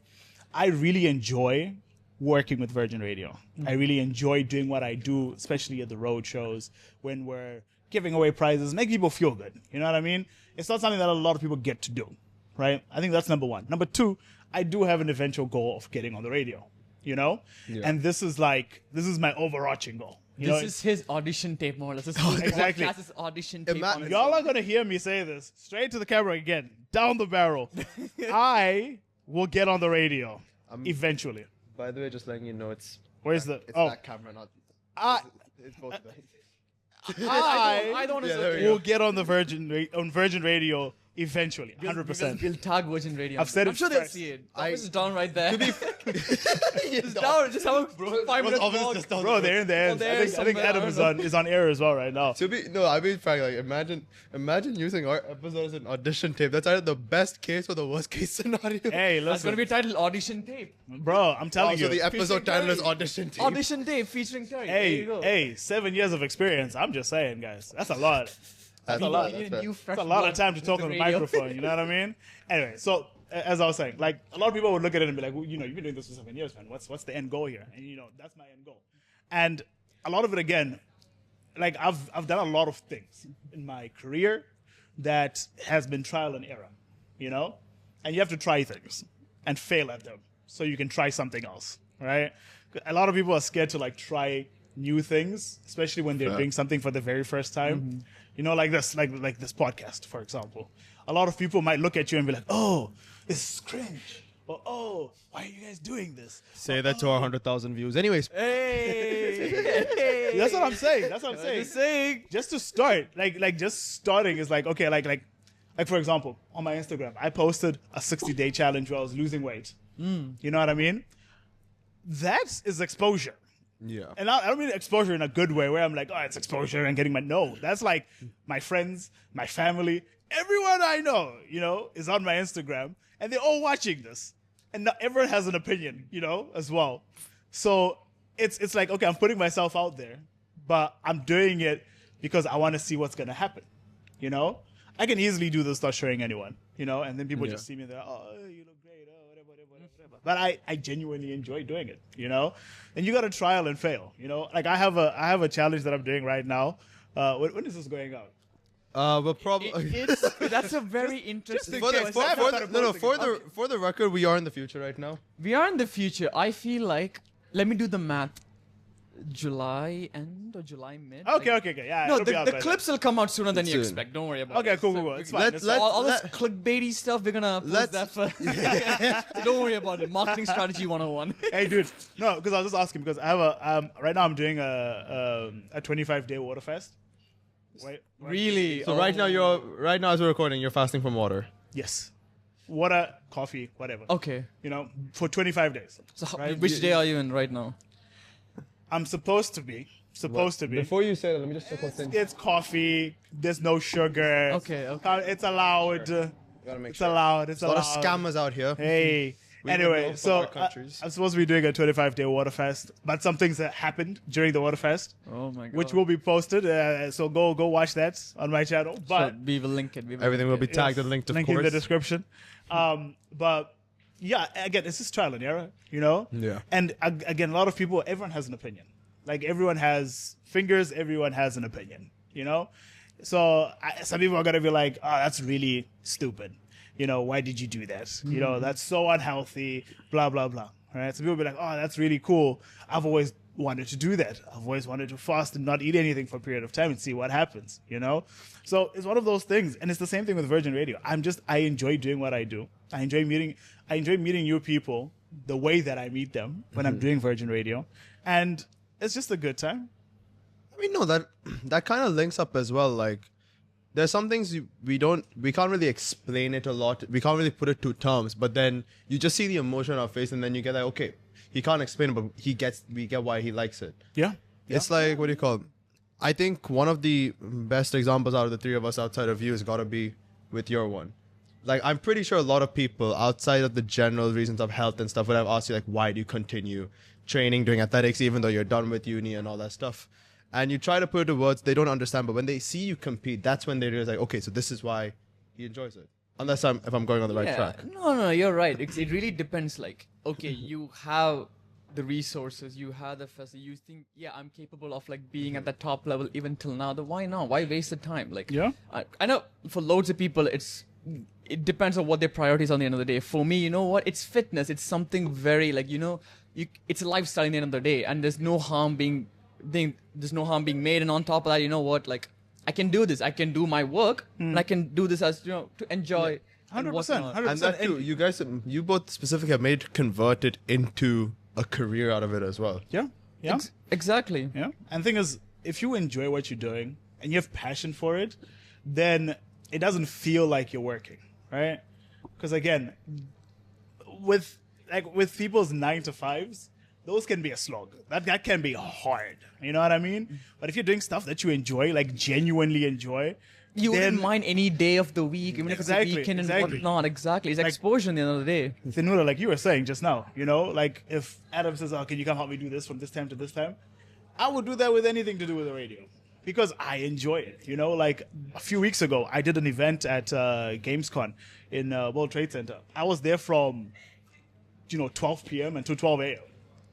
[SPEAKER 4] I really enjoy working with Virgin Radio. I really enjoy doing what I do, especially at the road shows when we're giving away prizes, make people feel good. You know what I mean? It's not something that a lot of people get to do, right? I think that's number one. Number two, I do have an eventual goal of getting on the radio, you know?
[SPEAKER 2] Yeah.
[SPEAKER 4] And this is my overarching goal. You know,
[SPEAKER 3] This is his audition tape, more or less. This is
[SPEAKER 4] Exactly.
[SPEAKER 3] His audition tape.
[SPEAKER 2] Ima-
[SPEAKER 3] on his
[SPEAKER 4] y'all
[SPEAKER 3] own.
[SPEAKER 4] are gonna hear me say this straight to the camera again, down the barrel. I will get on the radio eventually.
[SPEAKER 2] By the way, just letting you know, it's
[SPEAKER 4] Where's the?
[SPEAKER 2] it's
[SPEAKER 4] Oh,
[SPEAKER 2] that camera, not.
[SPEAKER 4] I
[SPEAKER 2] It's both of them.
[SPEAKER 3] I don't
[SPEAKER 2] Yeah,
[SPEAKER 3] know.
[SPEAKER 2] there we
[SPEAKER 4] will get on the Virgin Radio eventually, 100%.
[SPEAKER 3] We'll tag Virgin Radio.
[SPEAKER 4] I've said
[SPEAKER 3] I'm
[SPEAKER 4] it
[SPEAKER 3] sure they'll
[SPEAKER 4] first.
[SPEAKER 3] see it. It's down right there.
[SPEAKER 2] It's
[SPEAKER 3] down. Just have a 5 minute
[SPEAKER 2] obvious
[SPEAKER 3] walk.
[SPEAKER 2] just down
[SPEAKER 4] Bro, they're in the ends.
[SPEAKER 3] there
[SPEAKER 4] I think
[SPEAKER 3] somewhere,
[SPEAKER 4] Adam is on air as well right now.
[SPEAKER 2] To be no, I mean, frank, like imagine using our episode as an audition tape. That's either the best case or the worst case scenario.
[SPEAKER 4] Hey,
[SPEAKER 3] That's
[SPEAKER 4] listen,
[SPEAKER 3] gonna be titled Audition Tape.
[SPEAKER 4] bro, I'm telling
[SPEAKER 2] Also,
[SPEAKER 4] you.
[SPEAKER 2] the episode
[SPEAKER 3] Featuring
[SPEAKER 2] title is
[SPEAKER 3] Terry.
[SPEAKER 2] audition tape.
[SPEAKER 3] Audition Tape featuring Terry. There you go.
[SPEAKER 4] Hey, 7 years of experience. I'm just saying, guys, that's a lot.
[SPEAKER 2] That's
[SPEAKER 4] a lot.
[SPEAKER 3] You need
[SPEAKER 2] That's
[SPEAKER 3] a new
[SPEAKER 2] fair.
[SPEAKER 3] fresh
[SPEAKER 4] It's a lot
[SPEAKER 3] blood
[SPEAKER 4] of time to
[SPEAKER 3] into
[SPEAKER 4] talk
[SPEAKER 3] the
[SPEAKER 4] on the
[SPEAKER 3] radio.
[SPEAKER 4] microphone, you know what I mean? Anyway, so as I was saying, like a lot of people would look at it and be like, well, you know, you've been doing this for 7 years, man. What's the end goal here? And you know, that's my end goal. And a lot of it again, like I've done a lot of things in my career that has been trial and error, you know? And you have to try things and fail at them so you can try something else, right? A lot of people are scared to like try new things, especially when they're
[SPEAKER 2] Fair.
[SPEAKER 4] doing something for the very first time. You know, like this podcast, for example. A lot of people might look at you and be like, "Oh, this is cringe," or "Oh, why are you guys doing this?"
[SPEAKER 2] Say that to our 100,000 views. Anyways,
[SPEAKER 3] Hey.
[SPEAKER 4] That's what I'm saying. That's what I'm saying.
[SPEAKER 3] Just saying.
[SPEAKER 4] Just to start, like just starting is like okay, like for example, on my Instagram, I posted a 60-day challenge where I was losing weight. You know what I mean? That is exposure.
[SPEAKER 2] yeah.
[SPEAKER 4] And I don't mean exposure in a good way where I'm like, oh, it's exposure and getting no. That's like my friends, my family, everyone I know, you know, is on my Instagram and they're all watching this. And not everyone has an opinion, you know, as well. So it's like, okay, I'm putting myself out there, but I'm doing it because I want to see what's going to happen, you know? I can easily do this without showing anyone, you know? And then people
[SPEAKER 2] Yeah.
[SPEAKER 4] just see me there, oh, you look great, oh, whatever. But I genuinely enjoy doing it, you know? And you got to trial and fail, you know? Like I have a challenge that I'm doing right now. When is this going out?
[SPEAKER 2] But probably.
[SPEAKER 3] That's a very interesting
[SPEAKER 2] For the,
[SPEAKER 3] question.
[SPEAKER 2] for,
[SPEAKER 4] I
[SPEAKER 2] for
[SPEAKER 4] haven't
[SPEAKER 2] the,
[SPEAKER 4] started
[SPEAKER 2] no, no,
[SPEAKER 4] posting
[SPEAKER 2] for the record, we are in the future right now.
[SPEAKER 3] We are in the future. I feel like, let me do the math. July end or July mid?
[SPEAKER 4] Okay,
[SPEAKER 3] Like-
[SPEAKER 4] yeah.
[SPEAKER 3] No,
[SPEAKER 4] it'll be out
[SPEAKER 3] the
[SPEAKER 4] by
[SPEAKER 3] clips will come out sooner than you
[SPEAKER 2] Soon.
[SPEAKER 3] expect. Don't worry about
[SPEAKER 4] Okay,
[SPEAKER 3] it.
[SPEAKER 4] cool. It's fine.
[SPEAKER 2] Let-
[SPEAKER 4] It's
[SPEAKER 2] let-
[SPEAKER 4] fine.
[SPEAKER 3] all this clickbaity stuff, we're gonna post
[SPEAKER 2] let's-
[SPEAKER 3] that for. So don't worry about it. Marketing strategy 101.
[SPEAKER 4] Hey, dude. No, because I was just asking because I have a right now I'm doing a 25-day water fast. Wait.
[SPEAKER 3] Really?
[SPEAKER 2] So right now as we're recording, you're fasting from water.
[SPEAKER 4] Yes. Water, coffee, whatever.
[SPEAKER 3] Okay.
[SPEAKER 4] You know, for 25 days.
[SPEAKER 3] So
[SPEAKER 4] Right.
[SPEAKER 3] which day are you in right now?
[SPEAKER 4] I'm supposed to be.
[SPEAKER 2] Before you say that, let me just check what's in.
[SPEAKER 4] It's coffee. There's no sugar.
[SPEAKER 3] Okay.
[SPEAKER 4] It's allowed.
[SPEAKER 2] Gotta make
[SPEAKER 4] It's
[SPEAKER 2] sure.
[SPEAKER 4] allowed. It's
[SPEAKER 2] A lot of
[SPEAKER 4] allowed.
[SPEAKER 2] scammers out here.
[SPEAKER 4] Hey,
[SPEAKER 2] We would
[SPEAKER 4] Anyway,
[SPEAKER 2] know from
[SPEAKER 4] so
[SPEAKER 2] our countries.
[SPEAKER 4] I'm supposed to be doing a 25-day water fast, but some things that happened during the water fast,
[SPEAKER 3] Oh my god.
[SPEAKER 4] which will be posted. So go watch that on my channel.
[SPEAKER 3] So
[SPEAKER 4] But
[SPEAKER 3] we will link it.
[SPEAKER 2] Everything will be tagged and linked, of
[SPEAKER 4] link
[SPEAKER 2] course.
[SPEAKER 4] in the description. But yeah, again, it's just trial and error, you know?
[SPEAKER 2] Yeah.
[SPEAKER 4] And again, a lot of people, everyone has an opinion. Like everyone has fingers, everyone has an opinion, you know? So some people are going to be like, oh, that's really stupid. You know, why did you do that? You know, that's so unhealthy, blah, blah, blah. Right? Some people will be like, oh, that's really cool. I've always wanted to do that. I've always wanted to fast and not eat anything for a period of time and see what happens, you know? So it's one of those things. And it's the same thing with Virgin Radio. I enjoy doing what I do. I enjoy meeting new people the way that I meet them when I'm doing Virgin Radio. And it's just a good time.
[SPEAKER 2] I mean, no, that kind of links up as well. Like, there's some things we can't really explain it a lot. We can't really put it to terms. But then you just see the emotion on our face, and then you get like, okay, he can't explain it, but we get why he likes it.
[SPEAKER 4] Yeah.
[SPEAKER 2] It's like, what do you call it? I think one of the best examples out of the three of us outside of you has got to be with your one. Like, I'm pretty sure a lot of people outside of the general reasons of health and stuff would have asked you, like, why do you continue training, doing athletics, even though you're done with uni and all that stuff? And you try to put it to words, they don't understand. But when they see you compete, that's when they realize, like, okay, so this is why he enjoys it. Unless if I'm going on the right track.
[SPEAKER 3] No, you're right. It really depends. Like, okay, you have the resources, you have the facility, you think, yeah, I'm capable of like being at the top level even till now. Then why not? Why waste the time? Like,
[SPEAKER 4] Yeah.
[SPEAKER 3] I know for loads of people, it depends on what their priorities are at the end of the day. For me, you know what? It's fitness. It's something very like, you know, it's a lifestyle at the end of the day, and there's no harm being made. And on top of that, you know what? Like, I can do this. I can do my work, and I can do this as, you know, to enjoy.
[SPEAKER 4] 100%.
[SPEAKER 2] And that too, you both specifically have made convert it into a career out of it as well.
[SPEAKER 4] Yeah. Yeah.
[SPEAKER 3] Exactly.
[SPEAKER 4] Yeah. And the thing is, if you enjoy what you're doing and you have passion for it, then it doesn't feel like you're working, right? Because again, with people's 9 to 5s, those can be a slog. That can be hard. You know what I mean? But if you're doing stuff that you enjoy, like genuinely enjoy,
[SPEAKER 3] You
[SPEAKER 4] then
[SPEAKER 3] wouldn't mind any day of the week, even if it's a weekend and whatnot. Exactly. It's
[SPEAKER 4] Like-
[SPEAKER 3] exposure at the end of the day.
[SPEAKER 4] Thinura, like you were saying just now, you know, like if Adam says, oh, can you come help me do this from this time to this time? I would do that with anything to do with the radio because I enjoy it, you know, like a few weeks ago, I did an event at GamesCon in World Trade Center. I was there from, 12 p.m. until 12 a.m.,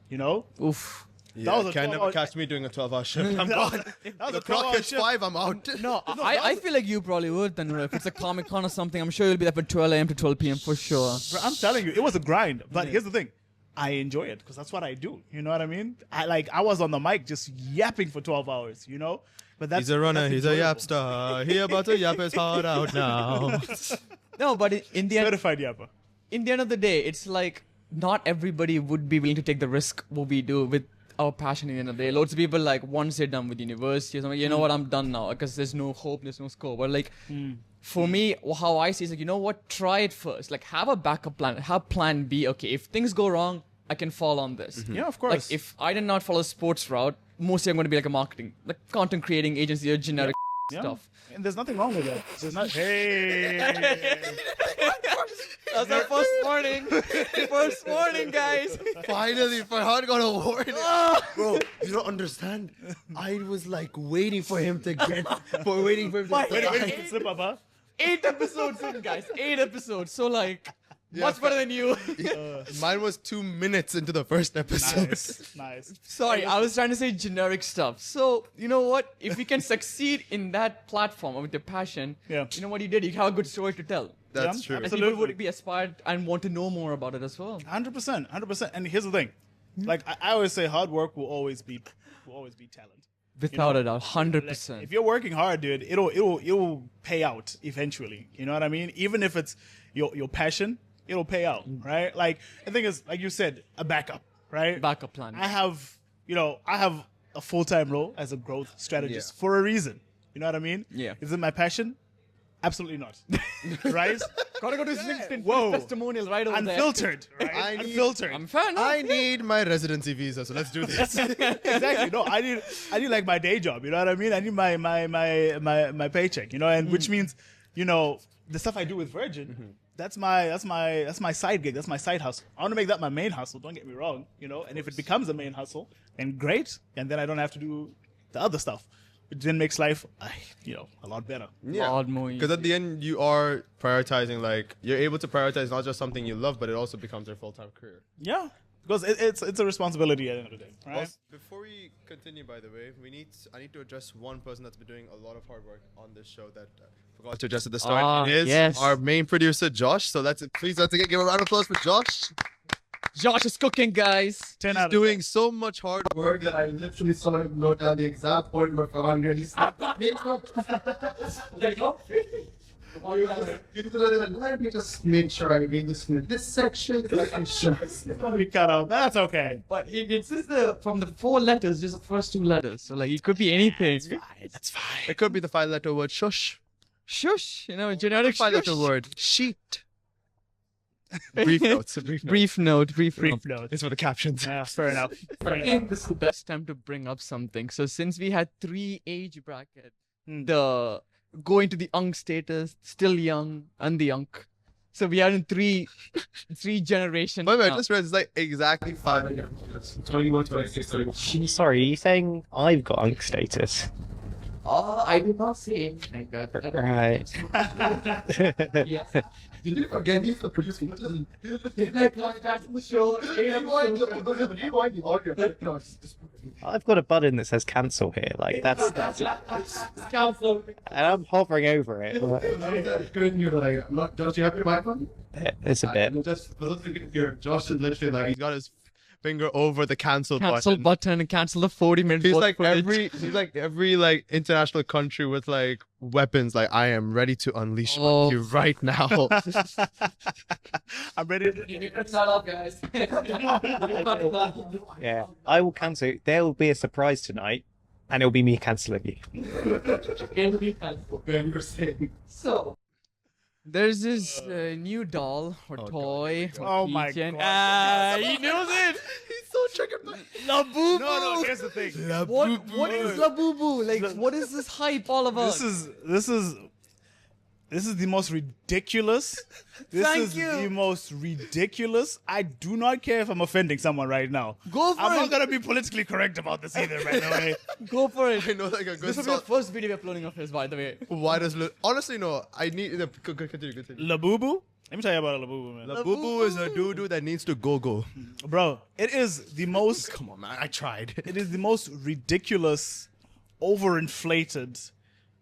[SPEAKER 4] you know?
[SPEAKER 3] Oof.
[SPEAKER 2] Yeah,
[SPEAKER 4] was a
[SPEAKER 2] can
[SPEAKER 4] 12
[SPEAKER 2] never
[SPEAKER 4] hour-
[SPEAKER 2] catch me doing a 12-hour shift. I'm gone.
[SPEAKER 4] That was
[SPEAKER 2] The
[SPEAKER 4] a
[SPEAKER 2] clock
[SPEAKER 4] 12-hour
[SPEAKER 2] hits
[SPEAKER 4] shift.
[SPEAKER 2] 5, I'm out.
[SPEAKER 3] No,
[SPEAKER 4] that
[SPEAKER 3] I
[SPEAKER 4] was-
[SPEAKER 3] feel like you probably would then. If it's a Comic Con or something, I'm sure you'll be there from 12 a.m. to 12 p.m. for sure.
[SPEAKER 4] Bro, I'm telling you, it was a grind. But here's the thing. I enjoy it because that's what I do. You know what I mean? I was on the mic just yapping for 12 hours, you know? But that's
[SPEAKER 2] He's a runner,
[SPEAKER 4] that's
[SPEAKER 2] he's a
[SPEAKER 4] enjoyable.
[SPEAKER 2] yap star. He about to yap his heart out now.
[SPEAKER 3] No, but in the end,
[SPEAKER 4] Certified yapper.
[SPEAKER 3] in the end of the day, it's like not everybody would be willing to take the risk what we do with our passion. In the end of the day, loads of people like once they're done with university or something, you know what, I'm done now because there's no hope, there's no scope. But like for me, how I see it is like, you know what, try it first. Like have a backup plan, have plan B. Okay, if things go wrong, I can fall on this.
[SPEAKER 4] Yeah, of course.
[SPEAKER 3] Like if I did not follow sports route, mostly I'm going to be like a marketing, like content creating agency or generic
[SPEAKER 4] Yeah.
[SPEAKER 3] stuff.
[SPEAKER 4] And there's nothing wrong with that. There's not. Hey.
[SPEAKER 3] That's our first warning. First warning, guys.
[SPEAKER 2] Finally, Farhan got a warning. Bro, you don't understand. I was like waiting for him to
[SPEAKER 4] Wait, slip up, huh?
[SPEAKER 3] 8 episodes in, guys. 8 episodes. So like, much better than you.
[SPEAKER 2] Mine was 2 minutes into the first episode.
[SPEAKER 4] Nice.
[SPEAKER 3] Sorry, I was trying to say generic stuff. So, you know what? If you can succeed in that platform with your passion,
[SPEAKER 4] Yeah.
[SPEAKER 3] you know what you did? You have a good story to tell.
[SPEAKER 2] That's
[SPEAKER 4] Yeah,
[SPEAKER 2] true.
[SPEAKER 3] And
[SPEAKER 4] absolutely.
[SPEAKER 3] people would be inspired and want to know more about it as well.
[SPEAKER 4] 100%. And here's the thing. Like I always say, hard work will always be talent.
[SPEAKER 3] Without
[SPEAKER 4] know,
[SPEAKER 3] a doubt, 100%.
[SPEAKER 4] If you're working hard, dude, it'll pay out eventually. You know what I mean? Even if it's your passion, it'll pay out, right? Like the thing is, like you said, a backup, right?
[SPEAKER 3] Backup plan.
[SPEAKER 4] I have a full-time role as a growth strategist
[SPEAKER 2] Yeah.
[SPEAKER 4] for a reason. You know what I mean?
[SPEAKER 3] Yeah.
[SPEAKER 4] Is it my passion? Absolutely not. Right?
[SPEAKER 3] Gotta go to his LinkedIn
[SPEAKER 4] Whoa.
[SPEAKER 3] testimonial right over
[SPEAKER 4] Unfiltered, right?
[SPEAKER 2] I need-
[SPEAKER 4] Unfiltered.
[SPEAKER 3] there. I'm fan.
[SPEAKER 2] I need my residency visa, so let's do this.
[SPEAKER 4] Exactly. No, I need like my day job. You know what I mean? I need my paycheck. You know, and which means, the stuff I do with Virgin, That's my side gig. That's my side hustle. I want to make that my main hustle. Don't get me wrong, And if it becomes a main hustle, then great, and then I don't have to do the other stuff. It then makes life, a lot better.
[SPEAKER 2] Yeah,
[SPEAKER 3] Lot more
[SPEAKER 2] because at the end you are prioritizing. Like you're able to prioritize not just something you love, but it also becomes your full-time career.
[SPEAKER 4] Yeah, because it's a responsibility at the end of the day, right?
[SPEAKER 2] Also, before we continue, by the way, I need to address one person that's been doing a lot of hard work on this show that forgot to address at the start. It is our main producer, Josh. So please let's give a round of applause for Josh.
[SPEAKER 3] Josh is cooking, guys.
[SPEAKER 4] 10
[SPEAKER 2] He's
[SPEAKER 4] out of
[SPEAKER 2] doing so much hard work.
[SPEAKER 5] Word that I literally saw him note down the exact point where let me just make sure I read this section. I'm sure.
[SPEAKER 4] we cut out. That's okay.
[SPEAKER 3] But it's just from the 4 letters, just the first 2 letters. So like it could be anything.
[SPEAKER 4] That's fine.
[SPEAKER 2] It could be the 5-letter word shush.
[SPEAKER 3] Shush, generic
[SPEAKER 2] 5-letter
[SPEAKER 3] shush.
[SPEAKER 2] word sheet. Brief notes.
[SPEAKER 3] Brief note.
[SPEAKER 4] note.
[SPEAKER 2] It's for the captions.
[SPEAKER 4] Yeah, fair enough.
[SPEAKER 3] I think this is the best time to bring up something. So since we had 3 age bracket, the going to the young status, still young, and the young. So we are in three generations.
[SPEAKER 2] By the way, I
[SPEAKER 3] now.
[SPEAKER 2] just read it's like exactly 5 years.
[SPEAKER 5] 21, 26, 27.
[SPEAKER 6] Sorry, are you saying I've got unk status?
[SPEAKER 3] Oh, I did not say anything.
[SPEAKER 6] Right.
[SPEAKER 3] Yes.
[SPEAKER 5] Did you forget he's the producer?
[SPEAKER 6] I've got a button that says cancel here. Like that's
[SPEAKER 3] Council.
[SPEAKER 6] and I'm hovering over it.
[SPEAKER 5] Don't you have your mic on?
[SPEAKER 6] It's a bit.
[SPEAKER 5] Just looking here. Josh is literally like,
[SPEAKER 2] He's got his finger over the cancel
[SPEAKER 3] Cancel button and cancel the 40-minute.
[SPEAKER 2] He's like every international country with like weapons. Like I am ready to unleash on you right now.
[SPEAKER 4] I'm ready to
[SPEAKER 3] Shut up, guys.
[SPEAKER 6] Yeah, I will cancel. There will be a surprise tonight, and it'll be me cancelling you.
[SPEAKER 3] So, there's this new doll or toy. Or
[SPEAKER 4] Oh my
[SPEAKER 3] keychain.
[SPEAKER 4] God.
[SPEAKER 3] He knows it.
[SPEAKER 2] He's so triggered by
[SPEAKER 3] Labubu.
[SPEAKER 4] No, here's the thing.
[SPEAKER 3] What is Labubu? Like, what is this hype all about?
[SPEAKER 4] This is the most ridiculous. This
[SPEAKER 3] Thank
[SPEAKER 4] is
[SPEAKER 3] you.
[SPEAKER 4] the most ridiculous. I do not care if I'm offending someone right now.
[SPEAKER 3] Go for
[SPEAKER 4] I'm
[SPEAKER 3] it.
[SPEAKER 4] not gonna be politically correct about this either, by the way.
[SPEAKER 3] Go for it.
[SPEAKER 2] I know like a good
[SPEAKER 3] This will be the first video we're uploading of his, by the way.
[SPEAKER 2] Why does honestly no? I need continue.
[SPEAKER 4] Labubu? Let me tell you about a Labubu, man.
[SPEAKER 2] Labubu is a doo-doo that needs to go.
[SPEAKER 4] Bro, it is the most
[SPEAKER 2] Come on, man. I tried.
[SPEAKER 4] it is the most ridiculous, overinflated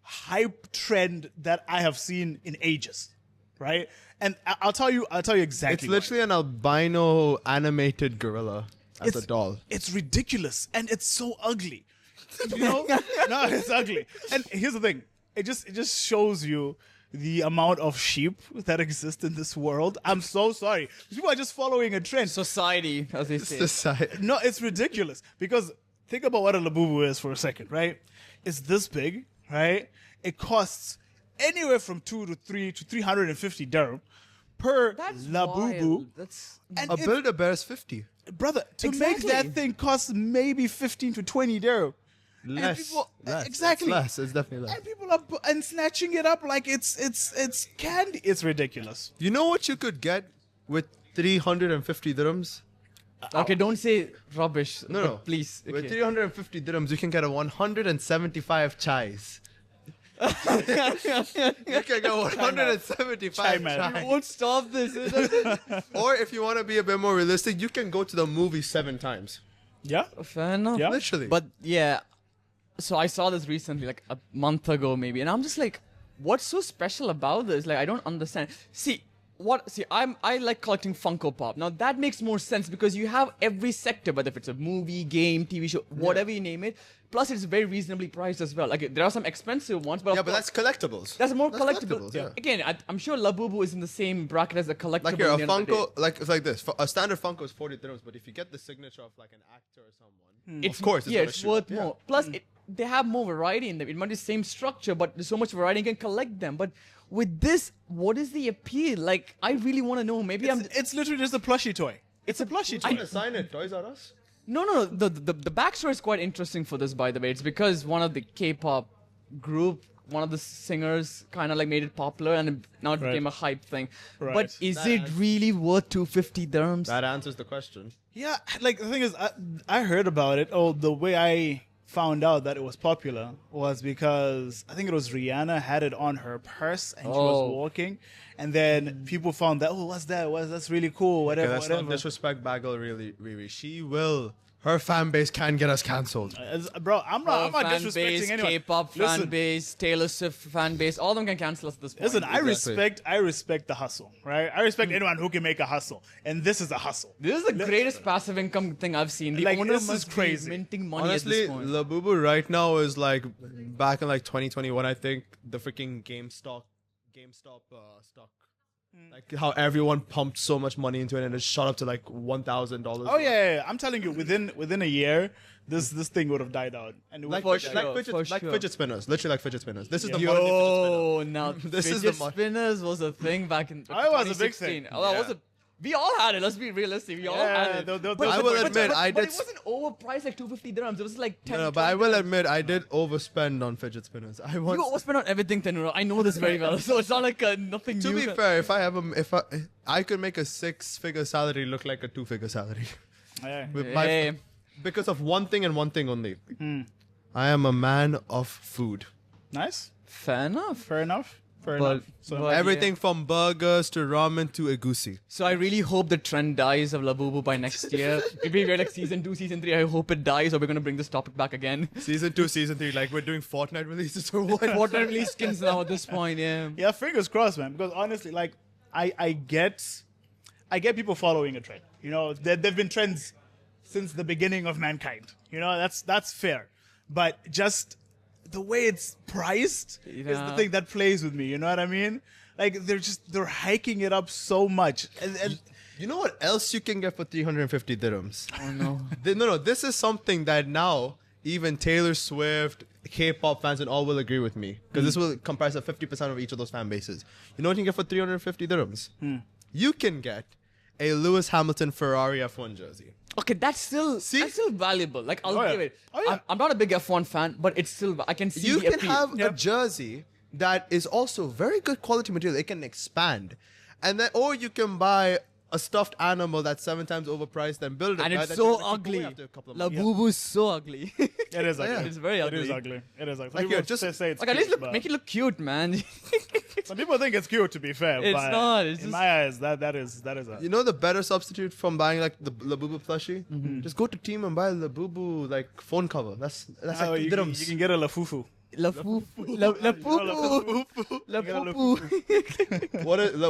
[SPEAKER 4] hype trend that I have seen in ages. Right? And I'll tell you exactly.
[SPEAKER 2] It's literally an albino animated gorilla as a doll.
[SPEAKER 4] It's ridiculous and it's so ugly. You know? No, it's ugly. And here's the thing. It just shows you the amount of sheep that exist in this world. I'm so sorry. People are just following a trend.
[SPEAKER 3] Society, as they say.
[SPEAKER 2] Society.
[SPEAKER 4] No, it's ridiculous. Because think about what a Labubu is for a second, right? It's this big, right? It costs anywhere from 2 to 3 to 350 dirham per
[SPEAKER 3] That's
[SPEAKER 4] Labubu.
[SPEAKER 3] wild. That's
[SPEAKER 4] And
[SPEAKER 2] A
[SPEAKER 4] it's-
[SPEAKER 2] Build-A-Bear is 50.
[SPEAKER 4] brother, to make
[SPEAKER 3] Exactly.
[SPEAKER 4] that thing cost maybe 15 to 20 dirham.
[SPEAKER 2] Less.
[SPEAKER 4] people-
[SPEAKER 2] Less.
[SPEAKER 4] exactly.
[SPEAKER 2] It's less. It's definitely less.
[SPEAKER 4] And people are and snatching it up like it's candy. It's ridiculous.
[SPEAKER 2] You know what you could get with 350 dirhams?
[SPEAKER 3] okay, don't say rubbish.
[SPEAKER 2] No,
[SPEAKER 3] but
[SPEAKER 2] no.
[SPEAKER 3] Please.
[SPEAKER 2] With
[SPEAKER 3] Okay.
[SPEAKER 2] 350 dirhams, you can get a 175 chais. You can get 175
[SPEAKER 4] Chai man.
[SPEAKER 2] chai.
[SPEAKER 3] Won't stop this.
[SPEAKER 2] Or if you want to be a bit more realistic, you can go to the movie 7 times.
[SPEAKER 4] Yeah.
[SPEAKER 3] Fair enough.
[SPEAKER 4] Yeah.
[SPEAKER 2] Literally.
[SPEAKER 3] But yeah, so I saw this recently, like a month ago maybe, and I'm just like, what's so special about this? Like, I don't understand. See, I like collecting Funko Pop. Now that makes more sense because you have every sector, whether if it's a movie, game, TV show, whatever you name it. Plus, it's very reasonably priced as well. Like there are some expensive ones, but
[SPEAKER 2] yeah,
[SPEAKER 3] of
[SPEAKER 2] but
[SPEAKER 3] course,
[SPEAKER 2] that's collectibles.
[SPEAKER 3] that's more
[SPEAKER 2] That's
[SPEAKER 3] collectible.
[SPEAKER 2] collectibles, yeah.
[SPEAKER 3] Again, I'm sure Labubu is in the same bracket as a collectible.
[SPEAKER 2] Like here, a
[SPEAKER 3] at the end of the day.
[SPEAKER 2] Funko, like it's like this. A standard Funko is 40 dirhams, but if you get the signature of like an actor or someone, of course, it's
[SPEAKER 3] yeah,
[SPEAKER 2] gonna
[SPEAKER 3] it's
[SPEAKER 2] shoot.
[SPEAKER 3] worth
[SPEAKER 2] Yeah.
[SPEAKER 3] more. Plus, they have more variety in them. It might be the same structure, but there's so much variety you can collect them. But with this, what is the appeal? Like, I really want to know. Maybe
[SPEAKER 4] It's literally just a plushie toy. It's a plushie
[SPEAKER 2] I'm
[SPEAKER 4] toy.
[SPEAKER 2] gonna sign it. Toys R Us.
[SPEAKER 3] No. The backstory is quite interesting for this, by the way. It's because one of the K-pop group one of the singers kind of like made it popular and now it
[SPEAKER 4] Right.
[SPEAKER 3] became a hype thing.
[SPEAKER 4] Right.
[SPEAKER 3] But is it really worth 250 dirhams?
[SPEAKER 2] That answers the question.
[SPEAKER 4] Yeah, like the thing is, I heard about it. Oh, the way I found out that it was popular was because I think it was Rihanna had it on her purse and she was walking, and then people found that, oh, what's that? That's really cool. Whatever,
[SPEAKER 2] That's
[SPEAKER 4] whatever.
[SPEAKER 2] not disrespect Bagel, really, Riri. She will. Her fan base can get us cancelled.
[SPEAKER 4] Bro, I'm not
[SPEAKER 3] fan
[SPEAKER 4] disrespecting
[SPEAKER 3] base,
[SPEAKER 4] anyone.
[SPEAKER 3] K-pop fan
[SPEAKER 4] Listen,
[SPEAKER 3] base, Taylor Swift fan base, all of them can cancel us at this point.
[SPEAKER 4] Listen, I
[SPEAKER 2] Exactly.
[SPEAKER 4] respect the hustle, right? I respect anyone who can make a hustle, and this is a hustle.
[SPEAKER 3] This is the greatest passive income thing I've seen. The
[SPEAKER 4] Like,
[SPEAKER 3] owner
[SPEAKER 4] this is
[SPEAKER 3] must
[SPEAKER 4] crazy.
[SPEAKER 3] be minting money
[SPEAKER 2] Honestly,
[SPEAKER 3] at this point.
[SPEAKER 2] Labubu right now is like back in like 2021. I think the freaking GameStop stock. Like how everyone pumped so much money into it and it shot up to like $1,000.
[SPEAKER 4] Oh yeah. I'm telling you, within a year, this thing would have died out, and it would
[SPEAKER 2] Like,
[SPEAKER 3] For
[SPEAKER 2] like,
[SPEAKER 3] sure,
[SPEAKER 2] fidget spinners. Literally like fidget spinners. This is the
[SPEAKER 3] Yo,
[SPEAKER 2] modern day
[SPEAKER 3] now
[SPEAKER 2] This is
[SPEAKER 3] fidget
[SPEAKER 2] the mo-
[SPEAKER 3] spinners was a thing back in
[SPEAKER 4] Oh, it was a big
[SPEAKER 3] 2016.
[SPEAKER 4] thing.
[SPEAKER 3] Oh, that was
[SPEAKER 2] Yeah.
[SPEAKER 3] we all had it. Let's be realistic. We all had it.
[SPEAKER 2] I will admit, I
[SPEAKER 3] but
[SPEAKER 2] did.
[SPEAKER 3] it wasn't overpriced like 250 dirhams. It was like 10.
[SPEAKER 2] No, but I
[SPEAKER 3] 20
[SPEAKER 2] will
[SPEAKER 3] dirhams.
[SPEAKER 2] admit, I did overspend on fidget spinners. I
[SPEAKER 3] You
[SPEAKER 2] once.
[SPEAKER 3] overspend on everything, Tanura. I know this very well. So it's not like nothing
[SPEAKER 2] To
[SPEAKER 3] new.
[SPEAKER 2] be fair, I could make a 6-figure salary look like a 2-figure salary.
[SPEAKER 4] Yeah.
[SPEAKER 2] With
[SPEAKER 3] Hey.
[SPEAKER 2] because of one thing and one thing only. I am a man of food.
[SPEAKER 4] Nice.
[SPEAKER 3] Fair enough.
[SPEAKER 4] Fair enough. Fair
[SPEAKER 3] But-
[SPEAKER 4] enough. So
[SPEAKER 3] but-
[SPEAKER 2] Everything from burgers to ramen to egusi.
[SPEAKER 3] So I really hope the trend dies of Labubu by next year. If we get like season 2, season 3, I hope it dies or we're gonna bring this topic back again.
[SPEAKER 2] Season 2, season 3, like we're doing Fortnite releases or what?
[SPEAKER 3] Fortnite release skins now at this point, yeah.
[SPEAKER 4] yeah, fingers crossed, man. Because honestly, like I get people following a trend. You know, there've been trends since the beginning of mankind. You know, that's fair. But just the way it's priced is the
[SPEAKER 3] Yeah.
[SPEAKER 4] thing that plays with me. You know what I mean? Like they're hiking it up so much. And
[SPEAKER 2] You know what else you can get for 350 dirhams?
[SPEAKER 3] Oh no.
[SPEAKER 2] No, this is something that now even Taylor Swift, K-pop fans and all will agree with me. Because this will comprise of 50% of each of those fan bases. You know what you can get for 350 dirhams? You can get a Lewis Hamilton Ferrari F1 jersey.
[SPEAKER 3] Okay, that's still valuable. Like I'll
[SPEAKER 4] Oh, yeah.
[SPEAKER 3] give it.
[SPEAKER 4] Oh, yeah.
[SPEAKER 3] I'm not a big F1 fan, but it's still I can see
[SPEAKER 2] You
[SPEAKER 3] the
[SPEAKER 2] can
[SPEAKER 3] appeal.
[SPEAKER 2] have a jersey that is also very good quality material. It can expand. And then or you can buy a stuffed animal that's 7 times overpriced and build it.
[SPEAKER 3] and
[SPEAKER 2] right?
[SPEAKER 3] it's
[SPEAKER 2] That you
[SPEAKER 3] so
[SPEAKER 2] can keep away
[SPEAKER 3] ugly.
[SPEAKER 2] after a couple of months.
[SPEAKER 3] Labubu is so ugly.
[SPEAKER 4] it is ugly.
[SPEAKER 2] Yeah.
[SPEAKER 3] It's very
[SPEAKER 4] It is
[SPEAKER 3] ugly.
[SPEAKER 4] ugly. It is ugly.
[SPEAKER 2] Like,
[SPEAKER 4] Some
[SPEAKER 2] you're
[SPEAKER 4] people
[SPEAKER 2] just-
[SPEAKER 4] say it's
[SPEAKER 3] Like at
[SPEAKER 4] cute,
[SPEAKER 3] least
[SPEAKER 4] but
[SPEAKER 3] make it look cute, man.
[SPEAKER 4] some people think it's cute. To be fair,
[SPEAKER 3] It's
[SPEAKER 4] but
[SPEAKER 3] not, it's
[SPEAKER 4] in
[SPEAKER 3] just-
[SPEAKER 4] my eyes, that is a.
[SPEAKER 2] You know the better substitute from buying like the Labubu plushie? Just go to Team and buy a Labubu like phone cover. That's
[SPEAKER 4] Oh,
[SPEAKER 2] like
[SPEAKER 4] you,
[SPEAKER 2] 2
[SPEAKER 4] can,
[SPEAKER 2] dirhams.
[SPEAKER 4] you can get a lafufu.
[SPEAKER 3] Lafufu. Lafufu.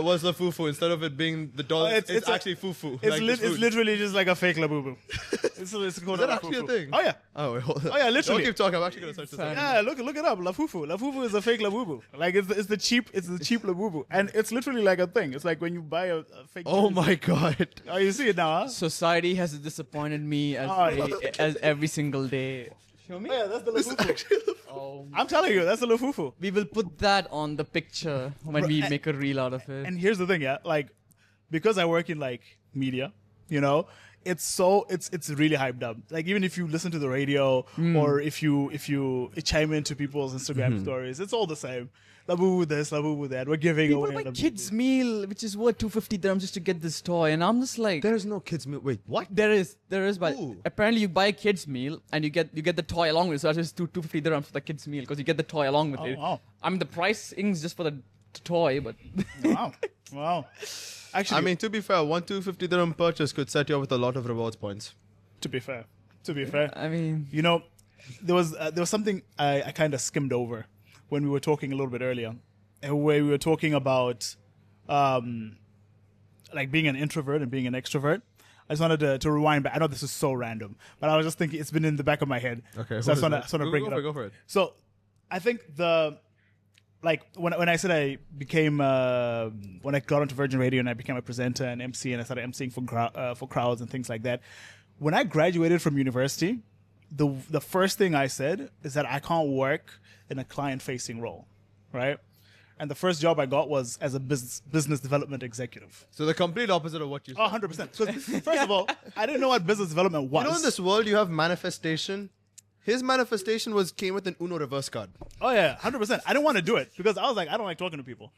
[SPEAKER 2] What's Lafufu? Instead of it being the dollar,
[SPEAKER 4] Oh,
[SPEAKER 2] it's
[SPEAKER 4] it's a-
[SPEAKER 2] actually fufu.
[SPEAKER 4] It's,
[SPEAKER 2] like
[SPEAKER 4] it's
[SPEAKER 2] this food.
[SPEAKER 4] literally just like a fake labubu. it's called
[SPEAKER 2] Is that
[SPEAKER 4] a
[SPEAKER 2] actually a
[SPEAKER 4] lafufu.
[SPEAKER 2] thing?
[SPEAKER 4] Oh yeah.
[SPEAKER 2] Oh, wait, hold on.
[SPEAKER 4] Oh, yeah, literally.
[SPEAKER 2] Don't keep talking. I'm actually gonna search this up.
[SPEAKER 4] Yeah, look it up. Lafufu. Lafufu is a fake labubu. Like it's the cheap labubu, and it's literally like a thing. It's like when you buy a fake.
[SPEAKER 2] Oh
[SPEAKER 4] jersey.
[SPEAKER 2] my god.
[SPEAKER 4] Oh, you see it now, huh?
[SPEAKER 3] Society has disappointed me as every single day. Show me.
[SPEAKER 4] Oh, yeah, that's the lafufu.
[SPEAKER 3] Oh.
[SPEAKER 4] I'm telling you, that's the lafufu.
[SPEAKER 3] We will put that on the picture when we
[SPEAKER 4] and-
[SPEAKER 3] make a reel out of it.
[SPEAKER 4] And here's the thing, yeah, like because I work in like media, you know, it's really hyped up. Like even if you listen to the radio or if you chime into people's Instagram stories, it's all the same. Labubu this, Labubu that. We're giving
[SPEAKER 3] People
[SPEAKER 4] away
[SPEAKER 3] buy
[SPEAKER 4] Labubu.
[SPEAKER 3] kids meal, which is worth 250 dirhams just to get this toy, and I'm just like,
[SPEAKER 2] There's no kids meal. Wait, what?
[SPEAKER 3] there is, but
[SPEAKER 2] Ooh.
[SPEAKER 3] apparently you buy a kids meal and you get the toy along with it. So that's just 250 dirhams for the kids meal because you get the toy along with it.
[SPEAKER 4] Wow.
[SPEAKER 3] I mean the pricing's just for the toy, but
[SPEAKER 4] Wow. Actually,
[SPEAKER 2] I mean, to be fair, one 250 dirham purchase could set you up with a lot of rewards points.
[SPEAKER 4] to be fair,
[SPEAKER 3] I mean,
[SPEAKER 4] you know, there was something I kind of skimmed over when we were talking a little bit earlier, where we were talking about like being an introvert and being an extrovert. I just wanted to rewind back. I know this is so random, but I was just thinking it's been in the back of my head.
[SPEAKER 2] Okay,
[SPEAKER 4] so I
[SPEAKER 2] what
[SPEAKER 4] just
[SPEAKER 2] is
[SPEAKER 4] want
[SPEAKER 2] that?
[SPEAKER 4] to bring
[SPEAKER 2] Go
[SPEAKER 4] it
[SPEAKER 2] for
[SPEAKER 4] up.
[SPEAKER 2] it, go for it.
[SPEAKER 4] So, I think when I said I became when I got onto Virgin Radio and I became a presenter and MC and I started emceeing for crowds and things like that. When I graduated from university, the first thing I said is that I can't work in a client-facing role, right? And the first job I got was as a business development executive.
[SPEAKER 2] So the complete opposite of what you said.
[SPEAKER 4] Oh, 100%. Because first of all, I didn't know what business development was.
[SPEAKER 2] You know, in this world, you have manifestation, His manifestation came with an Uno reverse card.
[SPEAKER 4] Oh yeah, 100%. I didn't want to do it because I was like, I don't like talking to people.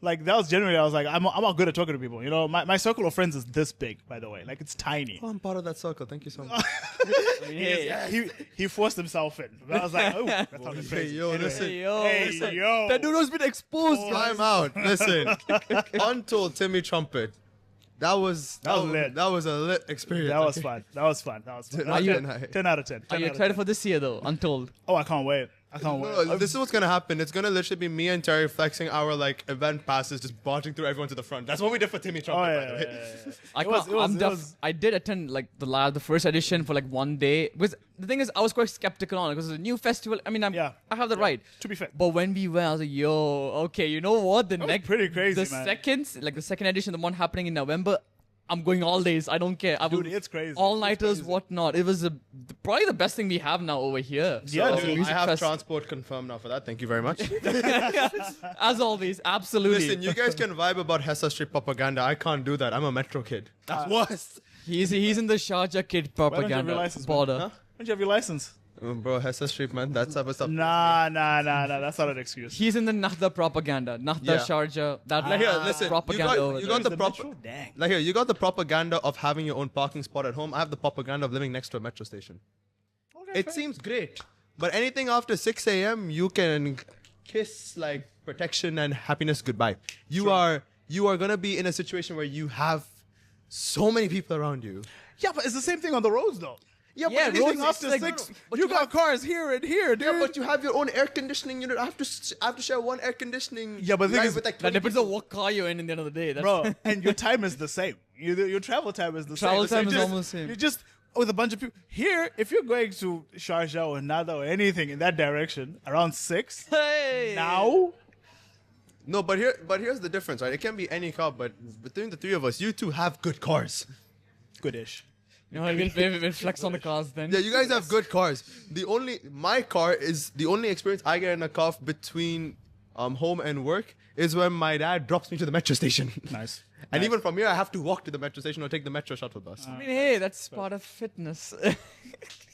[SPEAKER 4] Like that was generally, I was like, I'm not good at talking to people. You know, my circle of friends is this big, by the way. Like it's tiny.
[SPEAKER 2] Oh, I'm part of that circle. Thank you so much.
[SPEAKER 4] He forced himself in. I was like, oh, that sounded crazy.
[SPEAKER 2] yo,
[SPEAKER 4] Anyway.
[SPEAKER 2] listen.
[SPEAKER 3] Hey,
[SPEAKER 4] yo.
[SPEAKER 3] That dude has been exposed.
[SPEAKER 2] Time out. Listen. Untold Timmy Trumpet. That was
[SPEAKER 4] lit.
[SPEAKER 2] That was a lit experience.
[SPEAKER 4] That was fun. That was fun. 10 out of 10.
[SPEAKER 3] Are you excited for this year though? Untold.
[SPEAKER 4] Oh, I can't wait.
[SPEAKER 2] No, this is what's gonna happen. It's gonna literally be me and Terry flexing our like event passes, just barging through everyone to the front. That's what we did for Timmy Trumpet, by the way.
[SPEAKER 3] I did attend like the first edition for like one day. Because the thing is, I was quite skeptical on it because it's a new festival. I mean, I have the right.
[SPEAKER 4] To be fair.
[SPEAKER 3] But when we went, I was like, yo, okay, you know what? The next
[SPEAKER 4] pretty crazy,
[SPEAKER 3] the
[SPEAKER 4] man.
[SPEAKER 3] the second edition, the one happening in November. I'm going all days. I don't care.
[SPEAKER 4] Dude, it's crazy.
[SPEAKER 3] All-nighters, whatnot. It was probably the best thing we have now over here.
[SPEAKER 4] Yeah,
[SPEAKER 2] So,
[SPEAKER 4] dude.
[SPEAKER 2] I have transport confirmed now for that. Thank you very much.
[SPEAKER 3] As always, absolutely.
[SPEAKER 2] Listen, you guys can vibe about Hessa Street propaganda. I can't do that. I'm a metro kid. That's worse.
[SPEAKER 3] He's in the Sharjah kid
[SPEAKER 4] Why don't you have your
[SPEAKER 3] propaganda
[SPEAKER 4] license,
[SPEAKER 3] border.
[SPEAKER 4] man? Why don't you have your license?
[SPEAKER 2] Bro, Hessa Street, man. That's type of stuff.
[SPEAKER 4] Nah. That's not an excuse.
[SPEAKER 3] He's in the Nahda propaganda. Nahda
[SPEAKER 2] Yeah.
[SPEAKER 3] Sharjah. That
[SPEAKER 2] Like here, listen.
[SPEAKER 3] propaganda over
[SPEAKER 2] You
[SPEAKER 3] there.
[SPEAKER 2] got the
[SPEAKER 4] The
[SPEAKER 2] proper.
[SPEAKER 4] metro? Dang.
[SPEAKER 2] Like here, you got the propaganda of having your own parking spot at home. I have the propaganda of living next to a metro station.
[SPEAKER 4] Okay,
[SPEAKER 2] It
[SPEAKER 4] fair.
[SPEAKER 2] seems great, but anything after 6 a.m., you can kiss like protection and happiness goodbye. You are gonna be in a situation where you have so many people around you.
[SPEAKER 4] Yeah, but it's the same thing on the roads, though.
[SPEAKER 2] Yeah,
[SPEAKER 3] Yeah,
[SPEAKER 2] anything
[SPEAKER 3] roads,
[SPEAKER 4] After
[SPEAKER 3] it's like-
[SPEAKER 4] 6,
[SPEAKER 2] but
[SPEAKER 4] you
[SPEAKER 2] you
[SPEAKER 4] got cars here and here, dude.
[SPEAKER 2] Yeah, but you have your own air conditioning unit. I have to share one air conditioning.
[SPEAKER 4] Yeah, but the thing
[SPEAKER 2] line
[SPEAKER 4] is-
[SPEAKER 2] with like
[SPEAKER 3] That
[SPEAKER 2] 20
[SPEAKER 3] depends
[SPEAKER 2] people.
[SPEAKER 3] on what car you're in the end of the day. That's
[SPEAKER 4] Bro, and your time is the same. Your travel time is the
[SPEAKER 3] Travel
[SPEAKER 4] same.
[SPEAKER 3] time is
[SPEAKER 4] just-
[SPEAKER 3] almost the same.
[SPEAKER 4] You just with a bunch of people here. If you're going to Sharjah or Nada or anything in that direction around 6
[SPEAKER 3] Hey!
[SPEAKER 4] now,
[SPEAKER 2] No, but here's the difference, right? It can be any car, but between the three of us, you two have good cars.
[SPEAKER 4] goodish.
[SPEAKER 3] You know, we'll flex on the cars then.
[SPEAKER 2] Yeah, you guys have good cars. My car is the only experience I get in a car between home and work is when my dad drops me to the metro station.
[SPEAKER 4] Nice.
[SPEAKER 2] And even from here, I have to walk to the metro station or take the metro shuttle bus.
[SPEAKER 3] I mean, hey, that's part of fitness.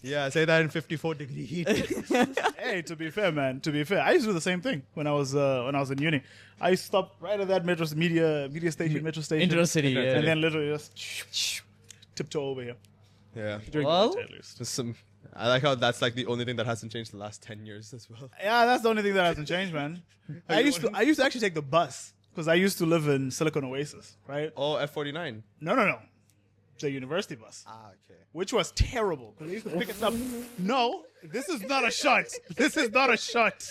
[SPEAKER 2] Yeah, say that in 54-degree heat.
[SPEAKER 4] Hey, to be fair, man. To be fair, I used to do the same thing when I was in uni. I used to stop right at that metro station,
[SPEAKER 3] Internet City, yeah.
[SPEAKER 4] and then literally just tiptoe over here.
[SPEAKER 2] Yeah.
[SPEAKER 4] During
[SPEAKER 3] Well-
[SPEAKER 4] the night, at least.
[SPEAKER 2] Just I like how that's like the only thing that hasn't changed the last 10 years as well.
[SPEAKER 4] Yeah, that's the only thing that hasn't changed, man. I used to actually take the bus because I used to live in Silicon Oasis, right?
[SPEAKER 2] Oh, F49.
[SPEAKER 4] No. The university bus,
[SPEAKER 2] Ah, okay.
[SPEAKER 4] which was terrible because they used to pick us up. No, this is not a shot. This is not a shot.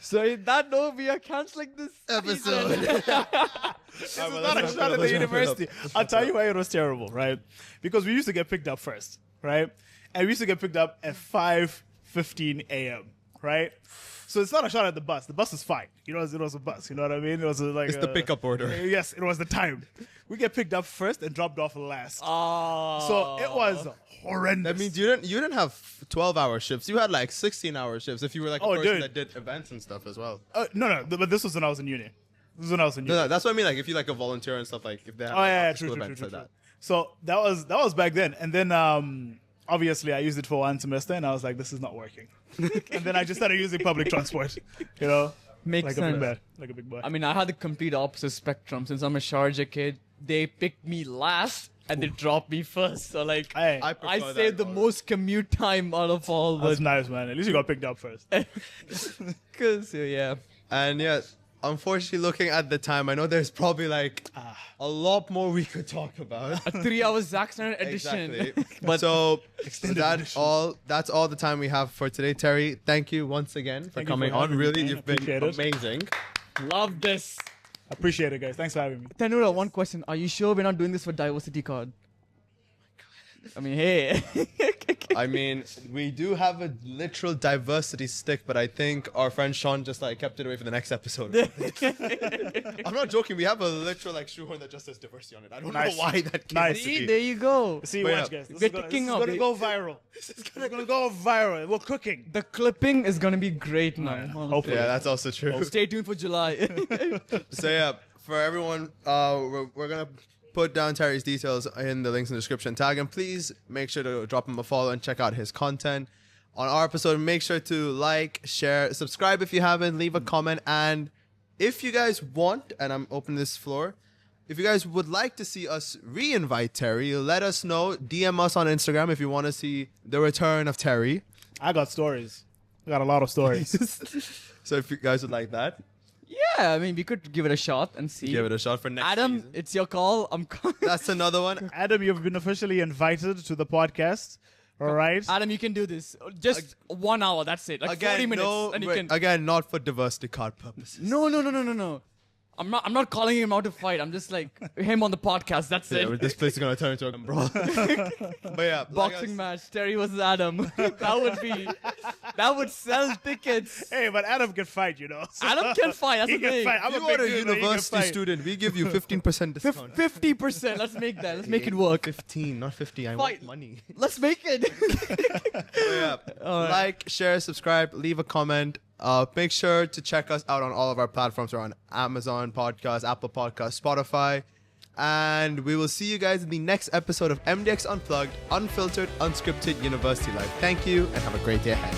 [SPEAKER 3] So in that note, we are canceling this
[SPEAKER 2] Episode.
[SPEAKER 4] This is not a shot at the university. I'll tell you why it was terrible, right? Because we used to get picked up first, right? And we used to get picked up at 5:15 a.m., right? So it's not a shot at the bus. The bus is fine. You know, it was a bus. You know what I mean? It was like
[SPEAKER 2] It's the pickup order.
[SPEAKER 4] Yes, it was the time. We get picked up first and dropped off last.
[SPEAKER 3] Oh.
[SPEAKER 4] So it was horrendous.
[SPEAKER 2] That means you didn't have 12-hour shifts. You had like 16-hour shifts if you were like a
[SPEAKER 4] Oh,
[SPEAKER 2] person
[SPEAKER 4] dude.
[SPEAKER 2] that did events and stuff as well.
[SPEAKER 4] No, but this was when I was in uni. This is when I was in uni.
[SPEAKER 2] No, that's what I mean. Like if you like a volunteer and stuff, like if they have
[SPEAKER 4] Oh yeah,
[SPEAKER 2] school
[SPEAKER 4] true.
[SPEAKER 2] events like that.
[SPEAKER 4] So that was back then, and then obviously I used it for one semester, and I was like, this is not working. And then I just started using public transport. You know,
[SPEAKER 3] Makes
[SPEAKER 4] like
[SPEAKER 3] sense.
[SPEAKER 4] like a big boy.
[SPEAKER 3] I mean, I had the complete opposite spectrum. Since I'm a Sharjah kid, they picked me last and they dropped me first. So like,
[SPEAKER 4] Hey,
[SPEAKER 2] I prefer
[SPEAKER 3] I
[SPEAKER 2] that
[SPEAKER 3] saved the
[SPEAKER 2] more.
[SPEAKER 3] most commute time out of all.
[SPEAKER 4] that's
[SPEAKER 3] But
[SPEAKER 4] nice, man. At least you got picked up first.
[SPEAKER 3] cause yeah,
[SPEAKER 2] And yeah, unfortunately, looking at the time, I know there's probably like a lot more we could talk about.
[SPEAKER 3] a 3-hour Zack Snyder edition.
[SPEAKER 2] Exactly.
[SPEAKER 3] But
[SPEAKER 2] so
[SPEAKER 4] Extended
[SPEAKER 2] that's
[SPEAKER 4] edition.
[SPEAKER 2] that's all the time we have for today. Terry, thank you once again for
[SPEAKER 4] Thank you
[SPEAKER 2] coming
[SPEAKER 4] for
[SPEAKER 2] on.
[SPEAKER 4] having me,
[SPEAKER 2] Really,
[SPEAKER 4] man.
[SPEAKER 2] you've been
[SPEAKER 4] Appreciate it.
[SPEAKER 2] amazing.
[SPEAKER 3] love this.
[SPEAKER 4] Appreciate it, guys. Thanks for having me.
[SPEAKER 3] Tanura, one question: are you sure we're not doing this for diversity card? I mean, hey.
[SPEAKER 2] I mean, we do have a literal diversity stick, but I think our friend Sean just like kept it away for the next episode. I'm not joking. We have a literal like shoehorn that just says diversity on it. I don't
[SPEAKER 4] Nice.
[SPEAKER 2] know why that came
[SPEAKER 4] Nice.
[SPEAKER 2] to
[SPEAKER 3] See,
[SPEAKER 2] be.
[SPEAKER 3] there you go.
[SPEAKER 4] See,
[SPEAKER 2] But
[SPEAKER 4] watch,
[SPEAKER 2] yeah,
[SPEAKER 4] guys. This
[SPEAKER 3] we're
[SPEAKER 4] is gonna,
[SPEAKER 3] kicking
[SPEAKER 4] this
[SPEAKER 3] off.
[SPEAKER 4] is gonna go viral. This is gonna go viral. We're cooking.
[SPEAKER 3] The clipping is gonna be great now. honestly.
[SPEAKER 4] Hopefully.
[SPEAKER 2] Yeah, that's also true.
[SPEAKER 3] Stay tuned for July.
[SPEAKER 2] So yeah, for everyone, we're gonna put down Terry's details in the links in the description. Tag him, please make sure to drop him a follow and check out his content. on our episode. Make sure to like, share, subscribe if you haven't, leave a comment. And if you guys want, and I'm opening this floor, if you guys would like to see us re-invite Terry, let us know. DM us on Instagram if you want to see the return of Terry.
[SPEAKER 4] I got stories. I got a lot of stories.
[SPEAKER 2] So if you guys would like that,
[SPEAKER 3] Yeah, I mean, we could give it a shot and see.
[SPEAKER 2] give it a shot for next
[SPEAKER 3] Adam,
[SPEAKER 2] season.
[SPEAKER 3] it's your call.
[SPEAKER 2] That's another one.
[SPEAKER 4] Adam, you've been officially invited to the podcast. All right.
[SPEAKER 3] Adam, you can do this. Just 1 hour. That's it. Like 40 minutes, and you can.
[SPEAKER 2] Again, not for diversity card purposes.
[SPEAKER 3] No. I'm not calling him out to fight. I'm just like him on the podcast. That's
[SPEAKER 2] Yeah,
[SPEAKER 3] it.
[SPEAKER 2] this place is gonna turn into a brawl. But yeah,
[SPEAKER 3] Boxing match. Terry versus Adam. That would sell tickets.
[SPEAKER 4] Hey, but Adam can fight, you know. So
[SPEAKER 3] Adam can fight. That's
[SPEAKER 4] he
[SPEAKER 3] the
[SPEAKER 4] can
[SPEAKER 3] thing.
[SPEAKER 4] fight. I'm
[SPEAKER 2] You
[SPEAKER 4] a big
[SPEAKER 2] are a
[SPEAKER 4] dude, but he can
[SPEAKER 2] university
[SPEAKER 4] fight.
[SPEAKER 2] student. We give you 15% discount.
[SPEAKER 3] 50%. Let's make that. Let's make it work.
[SPEAKER 2] 15, not 50. I
[SPEAKER 3] Fight.
[SPEAKER 2] want money.
[SPEAKER 3] Let's make it.
[SPEAKER 2] Yeah. Like, share, subscribe, leave a comment. Make sure to check us out on all of our platforms. We're on Amazon Podcasts, Apple Podcasts, Spotify. And we will see you guys in the next episode of MDX Unplugged, Unfiltered, Unscripted University Life. Thank you and have a great day ahead.